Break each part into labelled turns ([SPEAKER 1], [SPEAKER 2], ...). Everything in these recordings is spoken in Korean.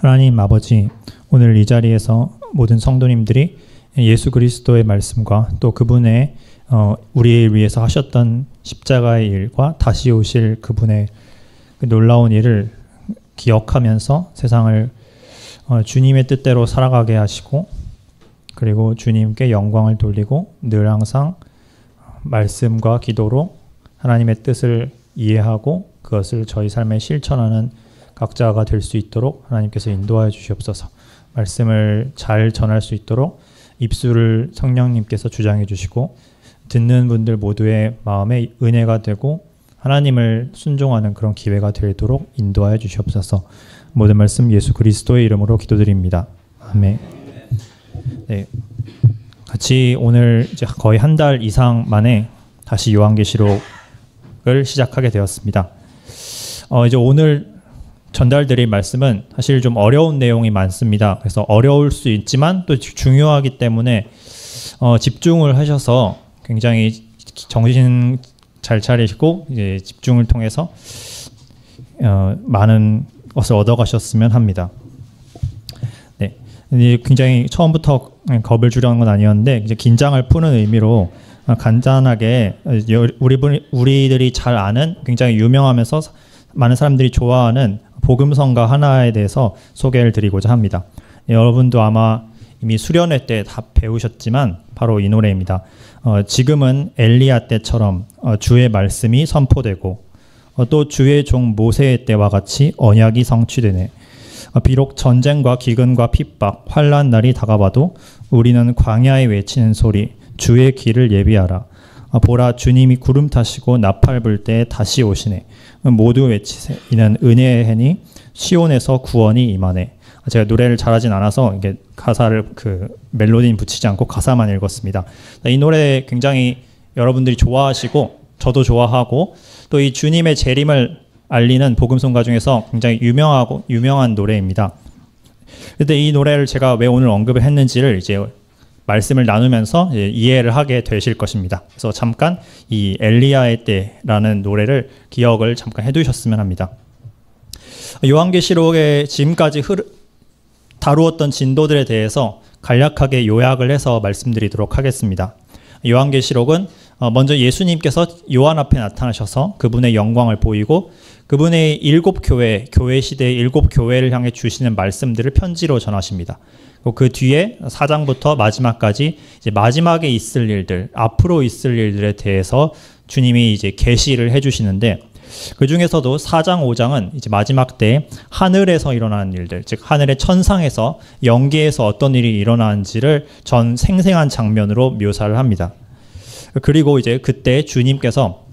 [SPEAKER 1] 하나님 아버지, 오늘 이 자리에서 모든 성도님들이 예수 그리스도의 말씀과 또 그분의 우리를 위해서 하셨던 십자가의 일과 다시 오실 그분의 그 놀라운 일을 기억하면서 세상을 주님의 뜻대로 살아가게 하시고, 그리고 주님께 영광을 돌리고 늘 항상 말씀과 기도로 하나님의 뜻을 이해하고 그것을 저희 삶에 실천하는 각자가 될 수 있도록 하나님께서 인도하여 주시옵소서. 말씀을 잘 전할 수 있도록 입술을 성령님께서 주장해 주시고, 듣는 분들 모두의 마음에 은혜가 되고 하나님을 순종하는 그런 기회가 되도록 인도하여 주시옵소서. 모든 말씀 예수 그리스도의 이름으로 기도드립니다. 아멘. 네, 같이 오늘 이제 거의 한 달 이상 만에 다시 요한계시록을 시작하게 되었습니다. 이제 오늘 전달드릴 말씀은 사실 좀 어려운 내용이 많습니다. 그래서 어려울 수 있지만 또 중요하기 때문에 집중을 하셔서 굉장히 정신 잘 차리시고 이제 집중을 통해서 많은 것을 얻어가셨으면 합니다. 네, 굉장히 처음부터 겁을 주려는 건 아니었는데 이제 긴장을 푸는 의미로 간단하게 우리들이 잘 아는 굉장히 유명하면서 많은 사람들이 좋아하는 복음성가 하나에 대해서 소개를 드리고자 합니다. 여러분도 아마 이미 수련회 때 다 배우셨지만 바로 이 노래입니다. 지금은 엘리야 때처럼 주의 말씀이 선포되고 또 주의 종 모세의 때와 같이 언약이 성취되네. 비록 전쟁과 기근과 핍박, 환난 날이 다가와도 우리는 광야에 외치는 소리, 주의 길을 예비하라. 보라, 주님이 구름 타시고 나팔 불 때에 다시 오시네. 모두 외치세. 이는 은혜의 해니 시온에서 구원이 임하네. 제가 노래를 잘하진 않아서 이게 가사를 멜로디는 붙이지 않고 가사만 읽었습니다. 이 노래 굉장히 여러분들이 좋아하시고 저도 좋아하고 또 이 주님의 재림을 알리는 복음성가 중에서 굉장히 유명한 노래입니다. 그런데 이 노래를 제가 왜 오늘 언급을 했는지를 이제 말씀을 나누면서 이해를 하게 되실 것입니다. 그래서 잠깐 이 엘리야의 때라는 노래를 기억을 잠깐 해두셨으면 합니다. 요한계시록에 지금까지 다루었던 진도들에 대해서 간략하게 요약을 해서 말씀드리도록 하겠습니다. 요한계시록은 먼저 예수님께서 요한 앞에 나타나셔서 그분의 영광을 보이고 그분의 일곱 교회 시대의 일곱 교회를 향해 주시는 말씀들을 편지로 전하십니다. 그 뒤에 4장부터 마지막까지 이제 마지막에 있을 일들, 앞으로 있을 일들에 대해서 주님이 이제 계시를 해주시는데, 그 중에서도 4장, 5장은 이제 마지막 때 하늘에서 일어나는 일들, 즉 하늘의 천상에서 영계에서 어떤 일이 일어나는지를 전 생생한 장면으로 묘사를 합니다. 그리고 이제 그때 주님께서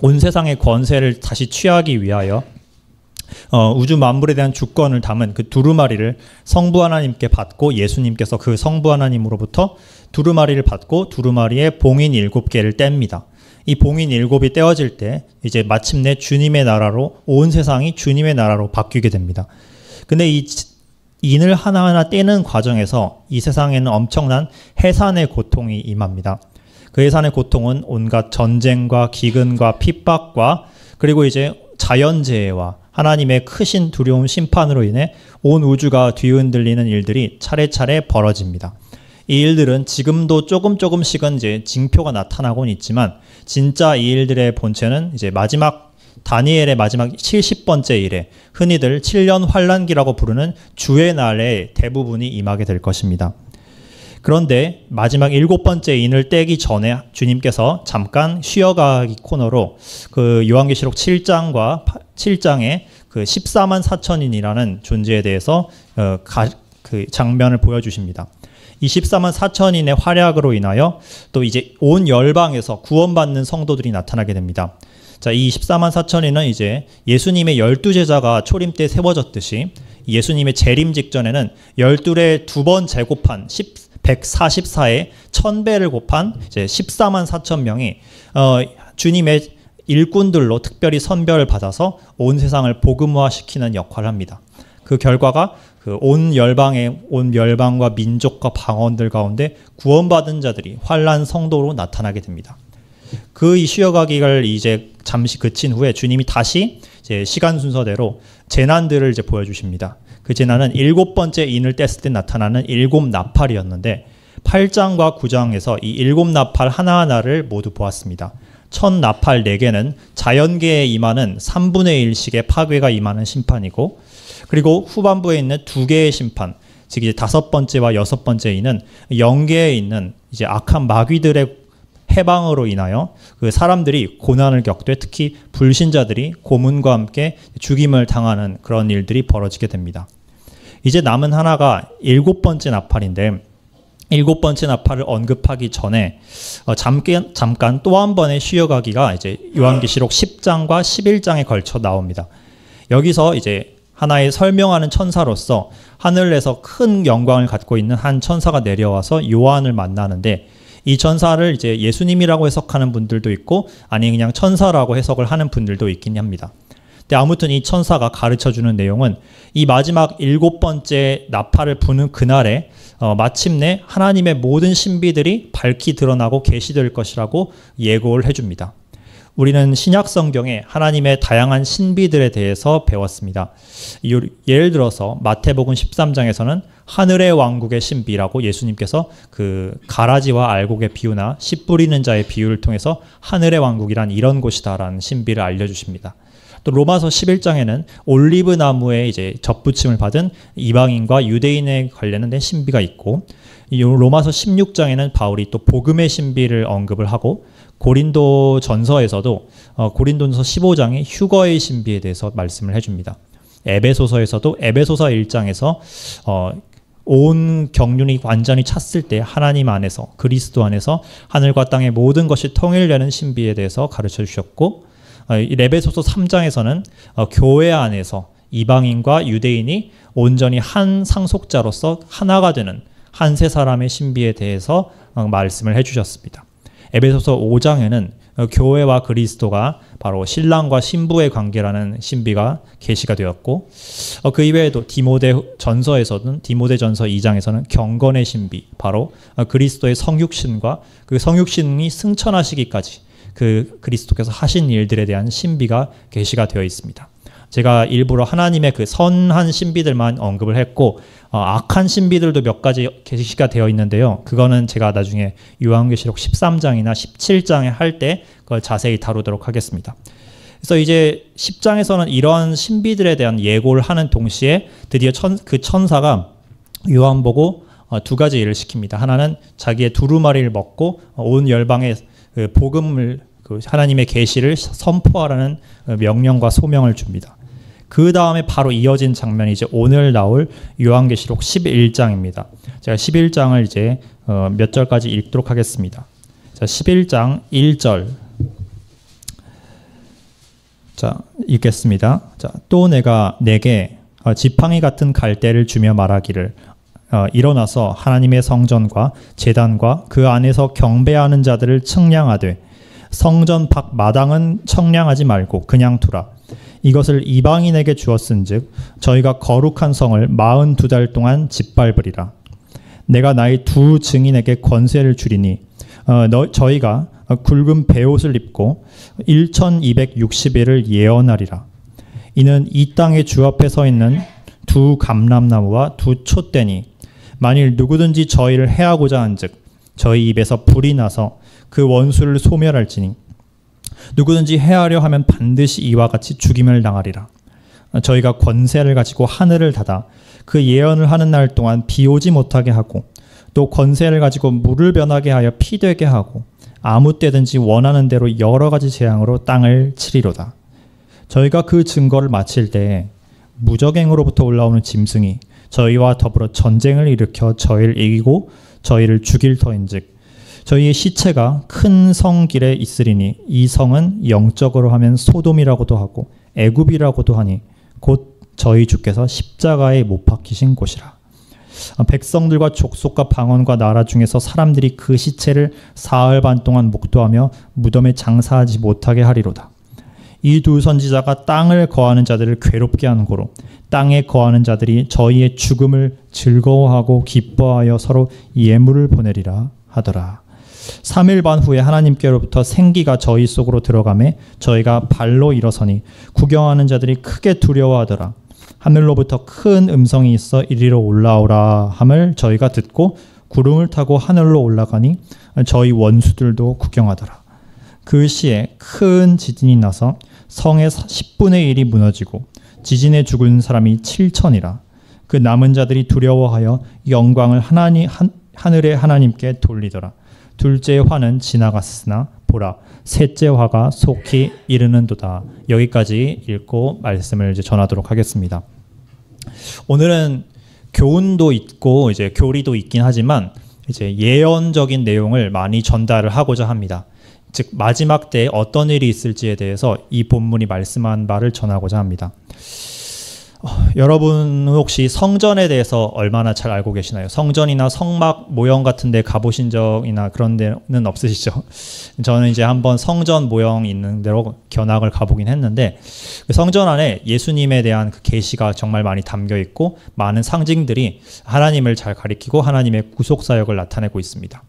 [SPEAKER 1] 온 세상의 권세를 다시 취하기 위하여 우주 만물에 대한 주권을 담은 그 두루마리를 성부 하나님께 받고, 예수님께서 그 성부 하나님으로부터 두루마리를 받고 두루마리에 봉인 7개를 뗍니다. 이 봉인 7이 떼어질 때 이제 마침내 주님의 나라로, 온 세상이 주님의 나라로 바뀌게 됩니다. 근데 이 인을 하나하나 떼는 과정에서 이 세상에는 엄청난 해산의 고통이 임합니다. 그 해산의 고통은 온갖 전쟁과 기근과 핍박과 그리고 이제 자연재해와 하나님의 크신 두려운 심판으로 인해 온 우주가 뒤흔들리는 일들이 차례차례 벌어집니다. 이 일들은 지금도 조금씩은 이제 징표가 나타나곤 있지만, 진짜 이 일들의 본체는 이제 다니엘의 마지막 70번째 일에 흔히들 7년 환란기라고 부르는 주의 날에 대부분이 임하게 될 것입니다. 그런데 마지막 7번째 인을 떼기 전에 주님께서 잠깐 쉬어가기 코너로 그 요한계시록 7장의 그 14만 4천인이라는 존재에 대해서 그 장면을 보여주십니다. 이 14만 4천인의 활약으로 인하여 또 이제 온 열방에서 구원받는 성도들이 나타나게 됩니다. 자, 이 14만 4천인은 이제 예수님의 12제자가 초림 때 세워졌듯이 예수님의 재림 직전에는 12의 2번 제곱한 144에 1000배를 곱한 이제 14만 4천 명이 주님의 일꾼들로 특별히 선별을 받아서 온 세상을 복음화시키는 역할을 합니다. 그 결과가 온 열방과 민족과 방언들 가운데 구원받은 자들이 환난 성도로 나타나게 됩니다. 그 쉬어가기를 이제 잠시 그친 후에 주님이 다시 이제 시간 순서대로 재난들을 이제 보여주십니다. 그 재난은 7번째 인을 뗐을 때 나타나는 7나팔이었는데 8장과 9장에서 이 7나팔 하나하나를 모두 보았습니다. 첫 나팔 4개는 자연계에 임하는 3분의 1씩의 파괴가 임하는 심판이고, 그리고 후반부에 있는 2개의 심판, 즉 이제 5번째와 6번째 인은 영계에 있는 이제 악한 마귀들의 해방으로 인하여 그 사람들이 고난을 겪되 특히 불신자들이 고문과 함께 죽임을 당하는 그런 일들이 벌어지게 됩니다. 이제 남은 하나가 7번째 나팔인데 7번째 나팔을 언급하기 전에 잠깐 또 한 번의 쉬어가기가 이제 요한계시록 10장과 11장에 걸쳐 나옵니다. 여기서 이제 하나의 설명하는 천사로서 하늘에서 큰 영광을 갖고 있는 한 천사가 내려와서 요한을 만나는데, 이 천사를 이제 예수님이라고 해석하는 분들도 있고 아니 그냥 천사라고 해석을 하는 분들도 있긴 합니다. 근데 아무튼 이 천사가 가르쳐주는 내용은 이 마지막 7번째 나팔을 부는 그날에 마침내 하나님의 모든 신비들이 밝히 드러나고 계시될 것이라고 예고를 해줍니다. 우리는 신약 성경에 하나님의 다양한 신비들에 대해서 배웠습니다. 예를 들어서 마태복음 13장에서는 하늘의 왕국의 신비라고 예수님께서 그 가라지와 알곡의 비유나 씨 뿌리는 자의 비유를 통해서 하늘의 왕국이란 이런 곳이다라는 신비를 알려주십니다. 또 로마서 11장에는 올리브 나무에 이제 접붙임을 받은 이방인과 유대인에 관련된 신비가 있고, 이 로마서 16장에는 바울이 또 복음의 신비를 언급을 하고, 고린도 전서에서도 고린도전서 15장에 휴거의 신비에 대해서 말씀을 해줍니다. 에베소서에서도 에베소서 1장에서 온 경륜이 완전히 찼을 때 하나님 안에서 그리스도 안에서 하늘과 땅의 모든 것이 통일되는 신비에 대해서 가르쳐 주셨고, 에베소서 3장에서는 교회 안에서 이방인과 유대인이 온전히 한 상속자로서 하나가 되는 한 세 사람의 신비에 대해서 말씀을 해주셨습니다. 에베소서 5장에는 교회와 그리스도가 바로 신랑과 신부의 관계라는 신비가 계시가 되었고, 그 이외에도 디모데전서 2장에서는 경건의 신비, 바로 그리스도의 성육신과 그 성육신이 승천하시기까지 그 그리스도께서 하신 일들에 대한 신비가 계시가 되어 있습니다. 제가 일부러 하나님의 그 선한 신비들만 언급을 했고 악한 신비들도 몇 가지 계시가 되어 있는데요. 그거는 제가 나중에 요한계시록 13장이나 17장에 할 때 그걸 자세히 다루도록 하겠습니다. 그래서 이제 10장에서는 이러한 신비들에 대한 예고를 하는 동시에 드디어 그 천사가 요한 보고 2가지 일을 시킵니다. 하나는 자기의 두루마리를 먹고 온 열방에 그 복음을, 그 하나님의 계시를 선포하라는 명령과 소명을 줍니다. 그 다음에 바로 이어진 장면이 이제 오늘 나올 요한계시록 11장입니다. 제가 11장을 이제 몇 절까지 읽도록 하겠습니다. 자, 11장 1절. 자, 읽겠습니다. 자, 또 내가 내게 지팡이 같은 갈대를 주며 말하기를 일어나서 하나님의 성전과 제단과 그 안에서 경배하는 자들을 측량하되 성전 밖 마당은 청량하지 말고 그냥 두라. 이것을 이방인에게 주었은즉 저희가 거룩한 성을 42달 동안 짓밟으리라. 내가 나의 2 증인에게 권세를 주리니 저희가 굵은 베옷을 입고 1260일을 예언하리라. 이는 이 땅의 주 앞에 서 있는 2 감람나무와 2 촛대니 만일 누구든지 저희를 해하고자 한즉 저희 입에서 불이 나서 그 원수를 소멸할지니 누구든지 해하려 하면 반드시 이와 같이 죽임을 당하리라. 저희가 권세를 가지고 하늘을 닫아 그 예언을 하는 날 동안 비 오지 못하게 하고 또 권세를 가지고 물을 변하게 하여 피 되게 하고 아무 때든지 원하는 대로 여러 가지 재앙으로 땅을 치리로다. 저희가 그 증거를 마칠 때에 무적행으로부터 올라오는 짐승이 저희와 더불어 전쟁을 일으켜 저희를 이기고 저희를 죽일 터인즉 저희의 시체가 큰 성 길에 있으리니 이 성은 영적으로 하면 소돔이라고도 하고 애굽이라고도 하니 곧 저희 주께서 십자가에 못 박히신 곳이라. 백성들과 족속과 방언과 나라 중에서 사람들이 그 시체를 사흘 반 동안 목도하며 무덤에 장사하지 못하게 하리로다. 이 2 선지자가 땅을 거하는 자들을 괴롭게 한 고로 땅에 거하는 자들이 저희의 죽음을 즐거워하고 기뻐하여 서로 예물을 보내리라 하더라. 3일 반 후에 하나님께로부터 생기가 저희 속으로 들어가매 저희가 발로 일어서니 구경하는 자들이 크게 두려워하더라. 하늘로부터 큰 음성이 있어 이리로 올라오라 함을 저희가 듣고 구름을 타고 하늘로 올라가니 저희 원수들도 구경하더라. 그 시에 큰 지진이 나서 성의 10분의 1이 무너지고 지진에 죽은 사람이 7천이라. 그 남은 자들이 두려워하여 영광을 하늘의 하나님께 돌리더라. 둘째 화는 지나갔으나 보라, 셋째 화가 속히 이르는도다. 여기까지 읽고 말씀을 이제 전하도록 하겠습니다. 오늘은 교훈도 있고 이제 교리도 있긴 하지만 이제 예언적인 내용을 많이 전달을 하고자 합니다. 즉 마지막 때에 어떤 일이 있을지에 대해서 이 본문이 말씀한 바를 전하고자 합니다. 여러분 혹시 성전에 대해서 얼마나 잘 알고 계시나요? 성전이나 성막 모형 같은 데 가보신 적이나 그런 데는 없으시죠? 저는 이제 한번 성전 모형 있는 데로 견학을 가보긴 했는데 그 성전 안에 예수님에 대한 그 계시가 정말 많이 담겨 있고 많은 상징들이 하나님을 잘 가리키고 하나님의 구속사역을 나타내고 있습니다.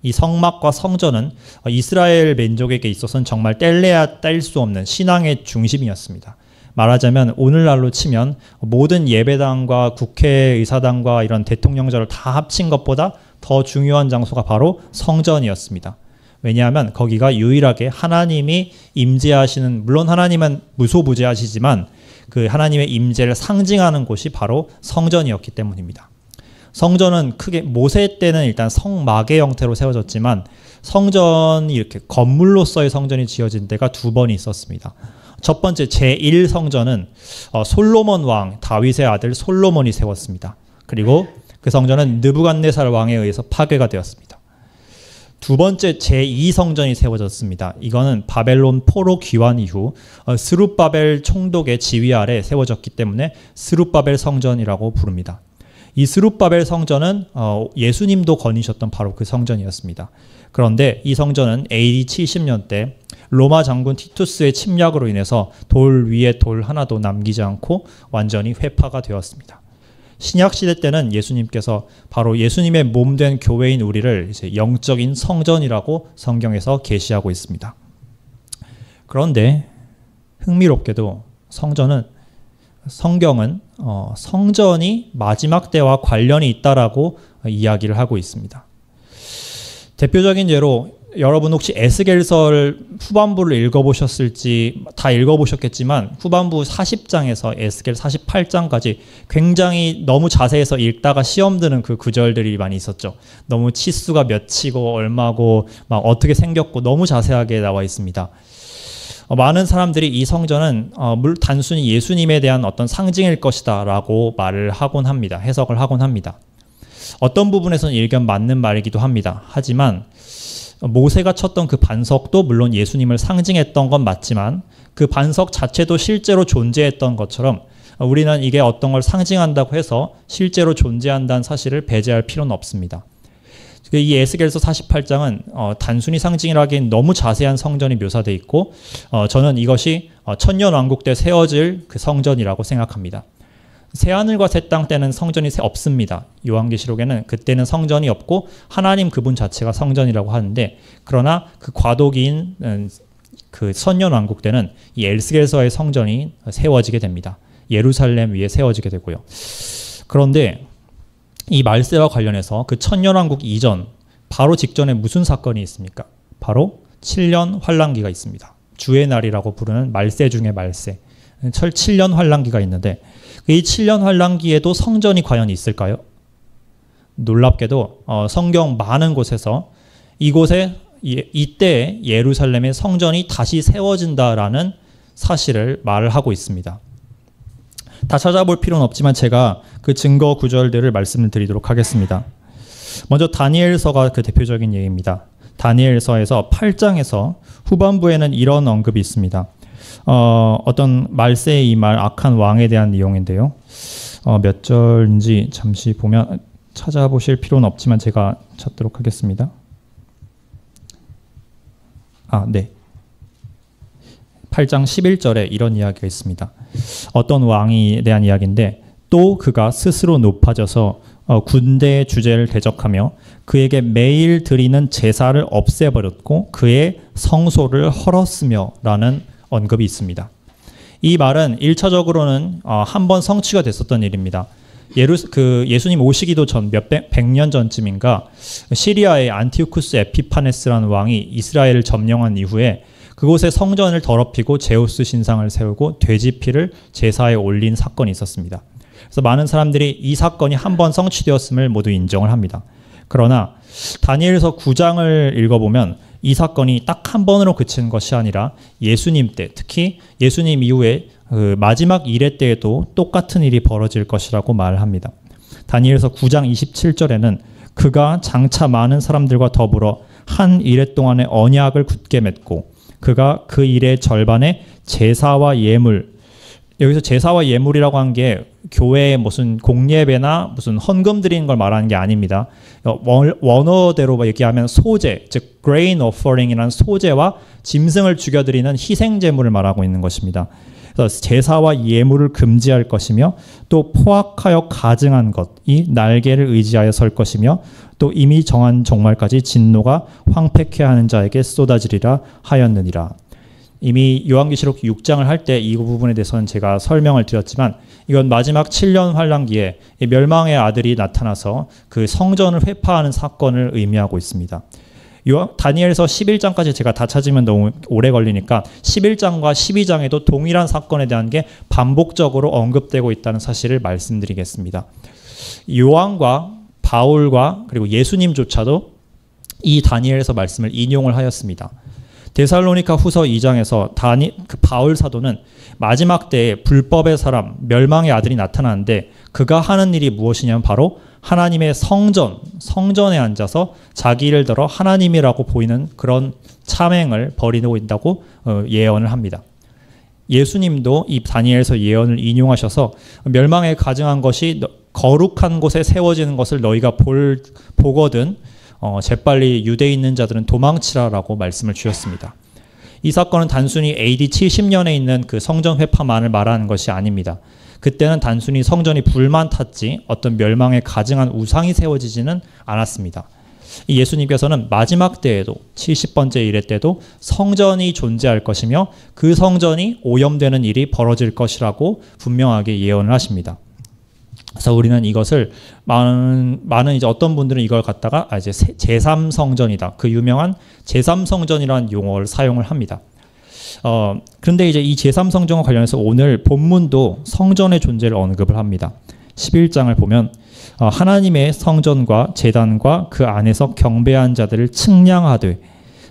[SPEAKER 1] 이 성막과 성전은 이스라엘 민족에게 있어서는 정말 뗄래야 뗄 수 없는 신앙의 중심이었습니다. 말하자면 오늘날로 치면 모든 예배당과 국회의사당과 이런 대통령절을 다 합친 것보다 더 중요한 장소가 바로 성전이었습니다. 왜냐하면 거기가 유일하게 하나님이 임재하시는, 물론 하나님은 무소부재하시지만 그 하나님의 임재를 상징하는 곳이 바로 성전이었기 때문입니다. 성전은 크게 모세 때는 일단 성막의 형태로 세워졌지만 성전이 이렇게 건물로서의 성전이 지어진 데가 두 번 있었습니다. 첫 번째 제1성전은 솔로몬 왕, 다윗의 아들 솔로몬이 세웠습니다. 그리고 그 성전은 느부갓네살 왕에 의해서 파괴가 되었습니다. 두 번째 제2성전이 세워졌습니다. 이거는 바벨론 포로 귀환 이후 스룹바벨 총독의 지휘 아래 세워졌기 때문에 스룹바벨 성전이라고 부릅니다. 이 스룹바벨 성전은 예수님도 거니셨던 바로 그 성전이었습니다. 그런데 이 성전은 AD 70년대 로마 장군 티투스의 침략으로 인해서 돌 위에 돌 하나도 남기지 않고 완전히 회파가 되었습니다. 신약시대 때는 예수님께서 바로 예수님의 몸된 교회인 우리를 이제 영적인 성전이라고 성경에서 계시하고 있습니다. 그런데 흥미롭게도 성경은 성전이 마지막 때와 관련이 있다라고 이야기를 하고 있습니다. 대표적인 예로 여러분 혹시 에스겔서 후반부를 읽어보셨을지 다 읽어보셨겠지만 후반부 40장에서 에스겔 48장까지 굉장히 너무 자세해서 읽다가 시험 드는 그 구절들이 많이 있었죠. 너무 치수가 몇이고 얼마고 막 어떻게 생겼고 너무 자세하게 나와 있습니다. 많은 사람들이 이 성전은 단순히 예수님에 대한 어떤 상징일 것이다 라고 말을 하곤 합니다. 해석을 하곤 합니다. 어떤 부분에서는 일견 맞는 말이기도 합니다. 하지만 모세가 쳤던 그 반석도 물론 예수님을 상징했던 건 맞지만 그 반석 자체도 실제로 존재했던 것처럼 우리는 이게 어떤 걸 상징한다고 해서 실제로 존재한다는 사실을 배제할 필요는 없습니다. 이 에스겔서 48장은 단순히 상징이라기엔 너무 자세한 성전이 묘사되어 있고 저는 이것이 천년왕국 때 세워질 그 성전이라고 생각합니다. 새하늘과 새 땅 때는 성전이 없습니다. 요한계시록에는 그때는 성전이 없고 하나님 그분 자체가 성전이라고 하는데 그러나 그 과도기인 그 천년왕국 때는 이 에스겔서의 성전이 세워지게 됩니다. 예루살렘 위에 세워지게 되고요. 그런데 이 말세와 관련해서 그 천년왕국 이전 바로 직전에 무슨 사건이 있습니까? 바로 7년 환란기가 있습니다. 주의 날이라고 부르는 말세 중에 말세. 7년 환란기가 있는데 이 7년 환란기에도 성전이 과연 있을까요? 놀랍게도 성경 많은 곳에서 이곳에 이때 예루살렘의 성전이 다시 세워진다라는 사실을 말을 하고 있습니다. 다 찾아볼 필요는 없지만 제가 그 증거 구절들을 말씀을 드리도록 하겠습니다. 먼저 다니엘서가 그 대표적인 예입니다. 다니엘서에서 8장에서 후반부에는 이런 언급이 있습니다. 어떤 말세에 임할 악한 왕에 대한 내용인데요. 몇 절인지 잠시 보면 찾아보실 필요는 없지만 제가 찾도록 하겠습니다. 네. 8장 11절에 이런 이야기가 있습니다. 어떤 왕에 대한 이야기인데 또 그가 스스로 높아져서 군대의 주제를 대적하며 그에게 매일 드리는 제사를 없애버렸고 그의 성소를 헐었으며 라는 언급이 있습니다. 이 말은 1차적으로는 한 번 성취가 됐었던 일입니다. 예수님 오시기도 전 백 년 전쯤인가 시리아의 안티오쿠스 에피파네스라는 왕이 이스라엘을 점령한 이후에 그곳에 성전을 더럽히고 제우스 신상을 세우고 돼지 피를 제사에 올린 사건이 있었습니다. 그래서 많은 사람들이 이 사건이 한 번 성취되었음을 모두 인정을 합니다. 그러나 다니엘서 9장을 읽어보면 이 사건이 딱 한 번으로 그친 것이 아니라 예수님 때, 특히 예수님 이후에 그 마지막 이레 때에도 똑같은 일이 벌어질 것이라고 말합니다. 다니엘서 9장 27절에는 그가 장차 많은 사람들과 더불어 한 이레 동안의 언약을 굳게 맺고 그가 그 일의 절반에 제사와 예물, 여기서 제사와 예물이라고 한 게 교회에 무슨 공예배나 무슨 헌금 드리는 걸 말하는 게 아닙니다. 원어대로 얘기하면 소재, 즉 grain offering이라는 소재와 짐승을 죽여드리는 희생 제물을 말하고 있는 것입니다. 그래서 제사와 예물을 금지할 것이며 또 포악하여 가증한 것이 날개를 의지하여 설 것이며 또 이미 정한 종말까지 진노가 황폐케 하는 자에게 쏟아지리라 하였느니라. 이미 요한계시록 6장을 할 때 이 부분에 대해서는 제가 설명을 드렸지만 이건 마지막 7년 환란기에 멸망의 아들이 나타나서 그 성전을 회파하는 사건을 의미하고 있습니다. 다니엘서 11장까지 제가 다 찾으면 너무 오래 걸리니까 11장과 12장에도 동일한 사건에 대한 게 반복적으로 언급되고 있다는 사실을 말씀드리겠습니다. 요한과 바울과 그리고 예수님조차도 이 다니엘서 말씀을 인용을 하였습니다. 데살로니가 후서 2장에서 바울 사도는 마지막 때에 불법의 사람, 멸망의 아들이 나타나는데 그가 하는 일이 무엇이냐면 바로 하나님의 성전에 앉아서 자기 일을 들어 하나님이라고 보이는 그런 참행을 벌이고 있다고 예언을 합니다. 예수님도 이 다니엘서 예언을 인용하셔서 멸망에 가증한 것이 거룩한 곳에 세워지는 것을 너희가 보거든 재빨리 유대에 있는 자들은 도망치라라고 말씀을 주셨습니다. 이 사건은 단순히 AD 70년에 있는 그 성전 회파만을 말하는 것이 아닙니다. 그때는 단순히 성전이 불만 탔지 어떤 멸망에 가증한 우상이 세워지지는 않았습니다. 예수님께서는 마지막 때에도 70번째 이레 때도 성전이 존재할 것이며 그 성전이 오염되는 일이 벌어질 것이라고 분명하게 예언을 하십니다. 그래서 우리는 이것을 많은 이제 어떤 분들은 이걸 갖다가 이제 제3성전이다. 그 유명한 제3성전이라는 용어를 사용을 합니다. 그런데 이제 이 제3성전과 관련해서 오늘 본문도 성전의 존재를 언급을 합니다. 11장을 보면 하나님의 성전과 제단과 그 안에서 경배한 자들을 측량하되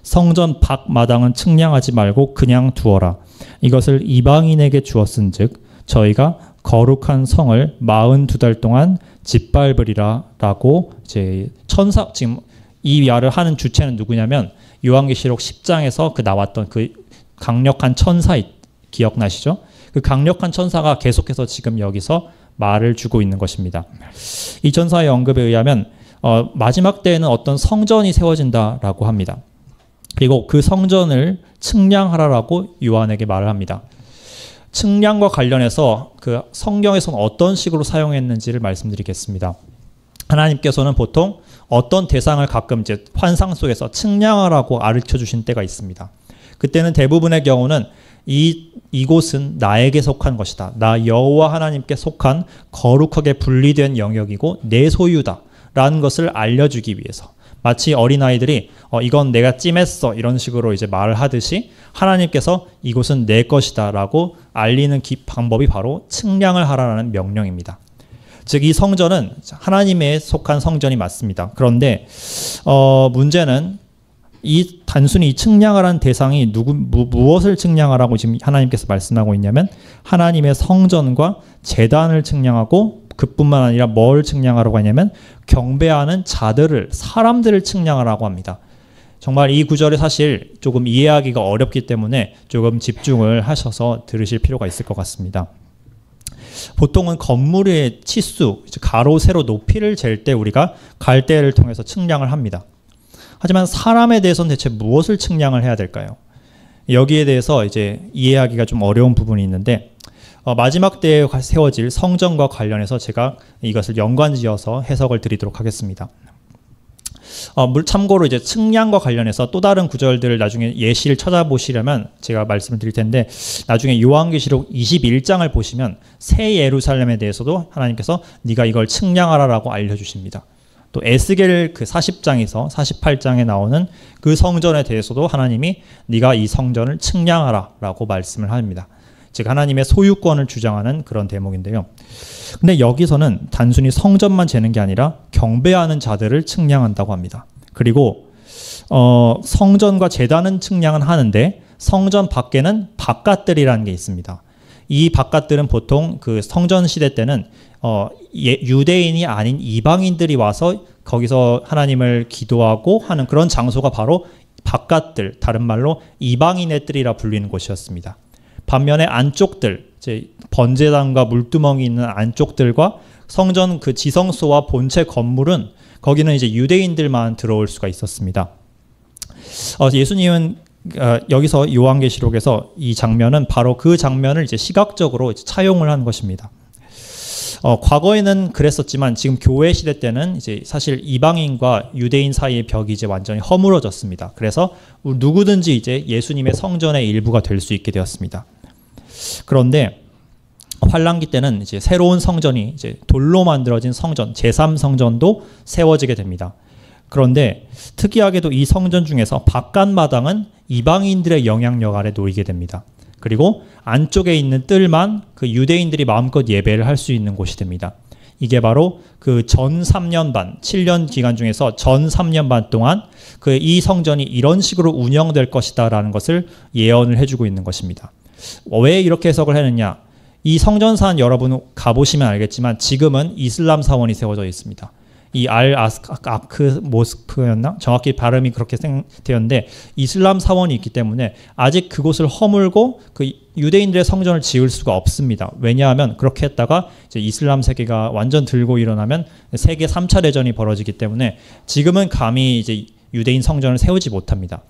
[SPEAKER 1] 성전 밖 마당은 측량하지 말고 그냥 두어라. 이것을 이방인에게 주었은즉 저희가 거룩한 성을 42달 동안 짓밟으리라 라고 이제 지금 이 말을 하는 주체는 누구냐면 요한계시록 10장에서 그 나왔던 그 강력한 천사 기억나시죠? 그 강력한 천사가 계속해서 지금 여기서 말을 주고 있는 것입니다. 이 천사의 언급에 의하면 마지막 때에는 어떤 성전이 세워진다라고 합니다. 그리고 그 성전을 측량하라라고 요한에게 말을 합니다. 측량과 관련해서 그 성경에서는 어떤 식으로 사용했는지를 말씀드리겠습니다. 하나님께서는 보통 어떤 대상을 가끔 이제 환상 속에서 측량하라고 가르쳐 주신 때가 있습니다. 그때는 대부분의 경우는 이곳은 나에게 속한 것이다. 나 여호와 하나님께 속한 거룩하게 분리된 영역이고 내 소유다 라는 것을 알려주기 위해서 마치 어린아이들이 이건 내가 찜했어 이런 식으로 이제 말을 하듯이 하나님께서 이곳은 내 것이다 라고 알리는 방법이 바로 측량을 하라는 명령입니다. 즉 이 성전은 하나님에 속한 성전이 맞습니다. 그런데 문제는 단순히 이 측량하라는 대상이 무엇을 측량하라고 지금 하나님께서 말씀하고 있냐면 하나님의 성전과 제단을 측량하고 그뿐만 아니라 뭘 측량하라고 하냐면 경배하는 사람들을 측량하라고 합니다. 정말 이 구절이 사실 조금 이해하기가 어렵기 때문에 조금 집중을 하셔서 들으실 필요가 있을 것 같습니다. 보통은 건물의 치수, 가로, 세로, 높이를 잴 때 우리가 갈대를 통해서 측량을 합니다. 하지만 사람에 대해서는 대체 무엇을 측량을 해야 될까요? 여기에 대해서 이제 이해하기가 좀 어려운 부분이 있는데 마지막 때에 세워질 성전과 관련해서 제가 이것을 연관지어서 해석을 드리도록 하겠습니다. 참고로 이제 측량과 관련해서 또 다른 구절들을 나중에 예시를 찾아보시려면 제가 말씀을 드릴 텐데, 나중에 요한계시록 21장을 보시면 새 예루살렘에 대해서도 하나님께서 네가 이걸 측량하라라고 알려주십니다. 또 에스겔 그 40장에서 48장에 나오는 그 성전에 대해서도 하나님이 네가 이 성전을 측량하라라고 말씀을 합니다. 즉 하나님의 소유권을 주장하는 그런 대목인데요. 근데 여기서는 단순히 성전만 재는 게 아니라 경배하는 자들을 측량한다고 합니다. 그리고 성전과 제단은 측량은 하는데 성전 밖에는 바깥들이라는 게 있습니다. 이 바깥들은 보통 그 성전 시대 때는 유대인이 아닌 이방인들이 와서 거기서 하나님을 기도하고 하는 그런 장소가 바로 바깥들, 다른 말로 이방인의 뜰이라 불리는 곳이었습니다. 반면에 안쪽들, 이제 번제단과 물두멍이 있는 안쪽들과 성전 그 지성소와 본체 건물은 거기는 이제 유대인들만 들어올 수가 있었습니다. 예수님은 여기서 요한계시록에서 이 장면은 바로 그 장면을 이제 시각적으로 이제 차용을 한 것입니다. 과거에는 그랬었지만 지금 교회 시대 때는 이제 사실 이방인과 유대인 사이의 벽이 이제 완전히 허물어졌습니다. 그래서 누구든지 이제 예수님의 성전의 일부가 될 수 있게 되었습니다. 그런데 환란기 때는 이제 새로운 성전이 이제 돌로 만들어진 성전, 제3성전도 세워지게 됩니다. 그런데 특이하게도 이 성전 중에서 바깥마당은 이방인들의 영향력 아래 놓이게 됩니다. 그리고 안쪽에 있는 뜰만 그 유대인들이 마음껏 예배를 할 수 있는 곳이 됩니다. 이게 바로 그 전 3년 반, 7년 기간 중에서 전 3년 반 동안 그 이 성전이 이런 식으로 운영될 것이다라는 것을 예언을 해주고 있는 것입니다. 왜 이렇게 해석을 했느냐? 이 성전산 여러분 가보시면 알겠지만 지금은 이슬람 사원이 세워져 있습니다. 이 아크 모스크였나? 정확히 발음이 그렇게 되었는데 이슬람 사원이 있기 때문에 아직 그곳을 허물고 그 유대인들의 성전을 지을 수가 없습니다. 왜냐하면 그렇게 했다가 이제 이슬람 세계가 완전 들고 일어나면 세계 3차 대전이 벌어지기 때문에 지금은 감히 이제 유대인 성전을 세우지 못합니다.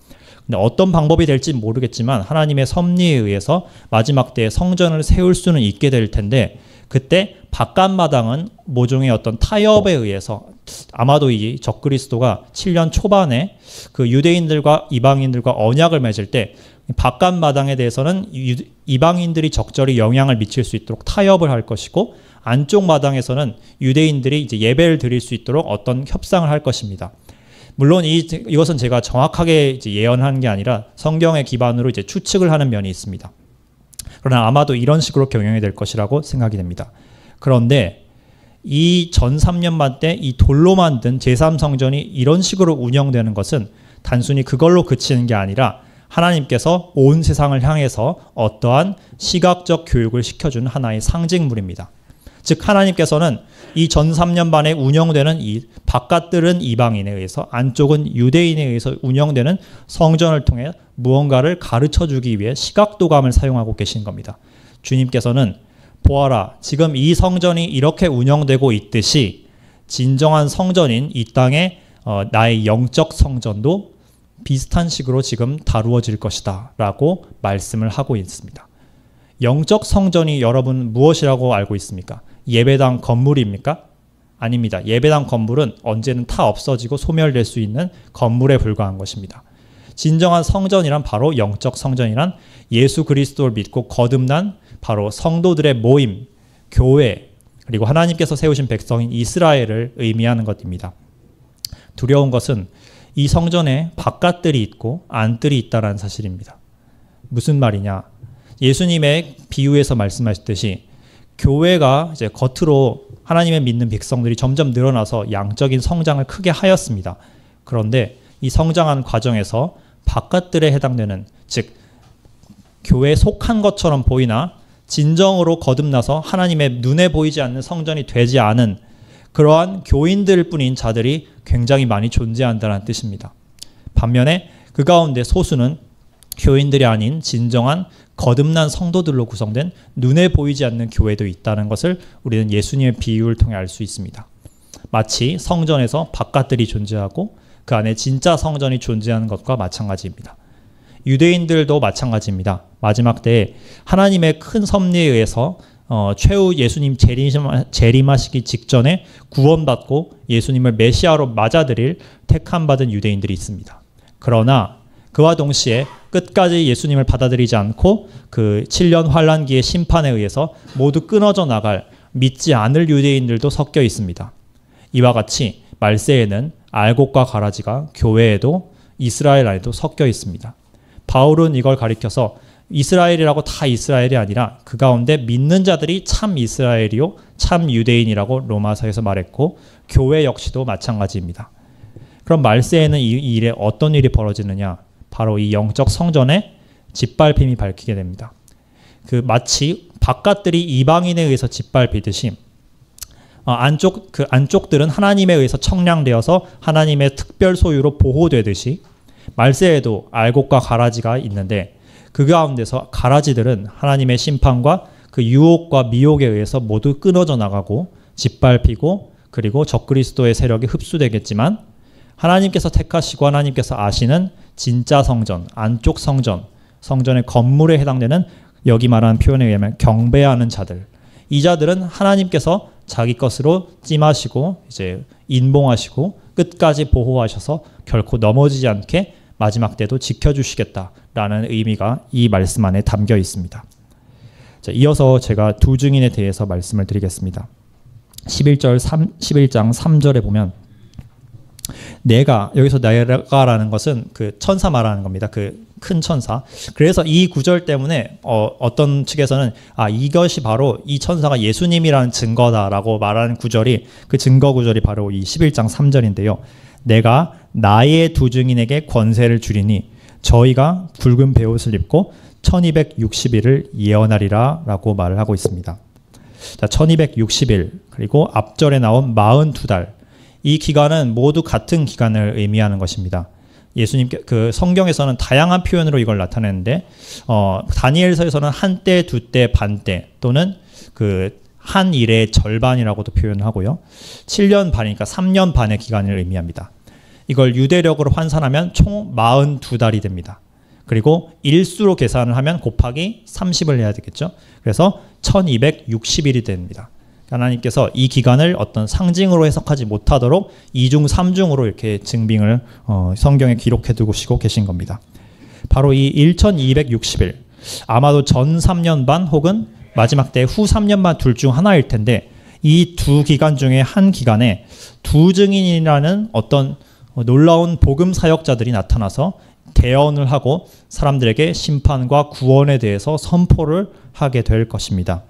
[SPEAKER 1] 근데 어떤 방법이 될지 모르겠지만 하나님의 섭리에 의해서 마지막 때에 성전을 세울 수는 있게 될 텐데 그때 바깥마당은 모종의 어떤 타협에 의해서 아마도 이 적그리스도가 7년 초반에 그 유대인들과 이방인들과 언약을 맺을 때 바깥마당에 대해서는 이방인들이 적절히 영향을 미칠 수 있도록 타협을 할 것이고 안쪽 마당에서는 유대인들이 이제 예배를 드릴 수 있도록 어떤 협상을 할 것입니다. 물론 이것은 제가 정확하게 이제 예언한 게 아니라 성경의 기반으로 이제 추측을 하는 면이 있습니다. 그러나 아마도 이런 식으로 경영이 될 것이라고 생각이 됩니다. 그런데 이 전 3년 반 때 이 돌로 만든 제3성전이 이런 식으로 운영되는 것은 단순히 그걸로 그치는 게 아니라 하나님께서 온 세상을 향해서 어떠한 시각적 교육을 시켜주는 하나의 상징물입니다. 즉 하나님께서는 이 전 3년 반에 운영되는 이 바깥들은 이방인에 의해서 안쪽은 유대인에 의해서 운영되는 성전을 통해 무언가를 가르쳐주기 위해 시각도감을 사용하고 계신 겁니다. 주님께서는 보아라, 지금 이 성전이 이렇게 운영되고 있듯이 진정한 성전인 이 땅의 나의 영적 성전도 비슷한 식으로 지금 다루어질 것이다 라고 말씀을 하고 있습니다. 영적 성전이 여러분 무엇이라고 알고 있습니까? 예배당 건물입니까? 아닙니다. 예배당 건물은 언제는 다 없어지고 소멸될 수 있는 건물에 불과한 것입니다. 진정한 성전이란 바로 영적 성전이란 예수 그리스도를 믿고 거듭난 바로 성도들의 모임, 교회, 그리고 하나님께서 세우신 백성인 이스라엘을 의미하는 것입니다. 두려운 것은 이 성전에 바깥들이 있고 안들이 있다는 사실입니다. 무슨 말이냐? 예수님의 비유에서 말씀하셨듯이 교회가 이제 겉으로 하나님의 믿는 백성들이 점점 늘어나서 양적인 성장을 크게 하였습니다. 그런데 이 성장하는 과정에서 바깥들에 해당되는, 즉 교회에 속한 것처럼 보이나 진정으로 거듭나서 하나님의 눈에 보이지 않는 성전이 되지 않은 그러한 교인들 뿐인 자들이 굉장히 많이 존재한다는 뜻입니다. 반면에 그 가운데 소수는 교인들이 아닌 진정한 거듭난 성도들로 구성된 눈에 보이지 않는 교회도 있다는 것을 우리는 예수님의 비유를 통해 알 수 있습니다. 마치 성전에서 바깥들이 존재하고 그 안에 진짜 성전이 존재하는 것과 마찬가지입니다. 유대인들도 마찬가지입니다. 마지막 때에 하나님의 큰 섭리에 의해서 최후 예수님 재림하시기 직전에 구원받고 예수님을 메시아로 맞아들일 택함받은 유대인들이 있습니다. 그러나 그와 동시에 끝까지 예수님을 받아들이지 않고 그 7년 환란기의 심판에 의해서 모두 끊어져 나갈 믿지 않을 유대인들도 섞여 있습니다. 이와 같이 말세에는 알곡과 가라지가 교회에도 이스라엘 안에도 섞여 있습니다. 바울은 이걸 가리켜서 이스라엘이라고 다 이스라엘이 아니라 그 가운데 믿는 자들이 참 이스라엘이요 참 유대인이라고 로마서에서 말했고 교회 역시도 마찬가지입니다. 그럼 말세에는 이 일에 어떤 일이 벌어지느냐? 바로 이 영적 성전의 짓밟힘이 밝히게 됩니다. 그 마치 바깥들이 이방인에 의해서 짓밟히듯이 안쪽들은 하나님에 의해서 청량되어서 하나님의 특별 소유로 보호되듯이 말세에도 알곡과 가라지가 있는데 그 가운데서 가라지들은 하나님의 심판과 그 유혹과 미혹에 의해서 모두 끊어져 나가고 짓밟히고 그리고 적그리스도의 세력이 흡수되겠지만 하나님께서 택하시고 하나님께서 아시는 진짜 성전, 안쪽 성전, 성전의 건물에 해당되는 여기 말하는 표현에 의하면 경배하는 자들. 이 자들은 하나님께서 자기 것으로 찜하시고 이제 인봉하시고 끝까지 보호하셔서 결코 넘어지지 않게 마지막 때도 지켜주시겠다라는 의미가 이 말씀 안에 담겨 있습니다. 자, 이어서 제가 두 증인에 대해서 말씀을 드리겠습니다. 11장 3절에 보면 여기서 내가라는 것은 그 천사 말하는 겁니다. 그 큰 천사. 그래서 이 구절 때문에 어떤 측에서는 이것이 바로 이 천사가 예수님이라는 증거다라고 말하는 구절이 그 증거 구절이 바로 이 11장 3절인데요. 내가 나의 두 증인에게 권세를 주리니 저희가 붉은 베옷을 입고 1260일을 예언하리라 라고 말을 하고 있습니다. 자, 1260일 그리고 앞절에 나온 42달 이 기간은 모두 같은 기간을 의미하는 것입니다. 예수님께 그 성경에서는 다양한 표현으로 이걸 나타내는데 다니엘서에서는 한때, 두때, 반때 또는 그 한 일의 절반이라고도 표현을 하고요. 7년 반이니까 3년 반의 기간을 의미합니다. 이걸 유대력으로 환산하면 총 42달이 됩니다. 그리고 일수로 계산을 하면 곱하기 30을 해야 되겠죠. 그래서 1260일이 됩니다. 하나님께서 이 기간을 어떤 상징으로 해석하지 못하도록 2중 3중으로 이렇게 증빙을 성경에 기록해 두시고 계신 겁니다. 바로 이 1260일 아마도 전 3년 반 혹은 마지막 때 후 3년 반 둘 중 하나일 텐데 이 두 기간 중에 한 기간에 두 증인이라는 어떤 놀라운 복음 사역자들이 나타나서 대언을 하고 사람들에게 심판과 구원에 대해서 선포를 하게 될 것입니다.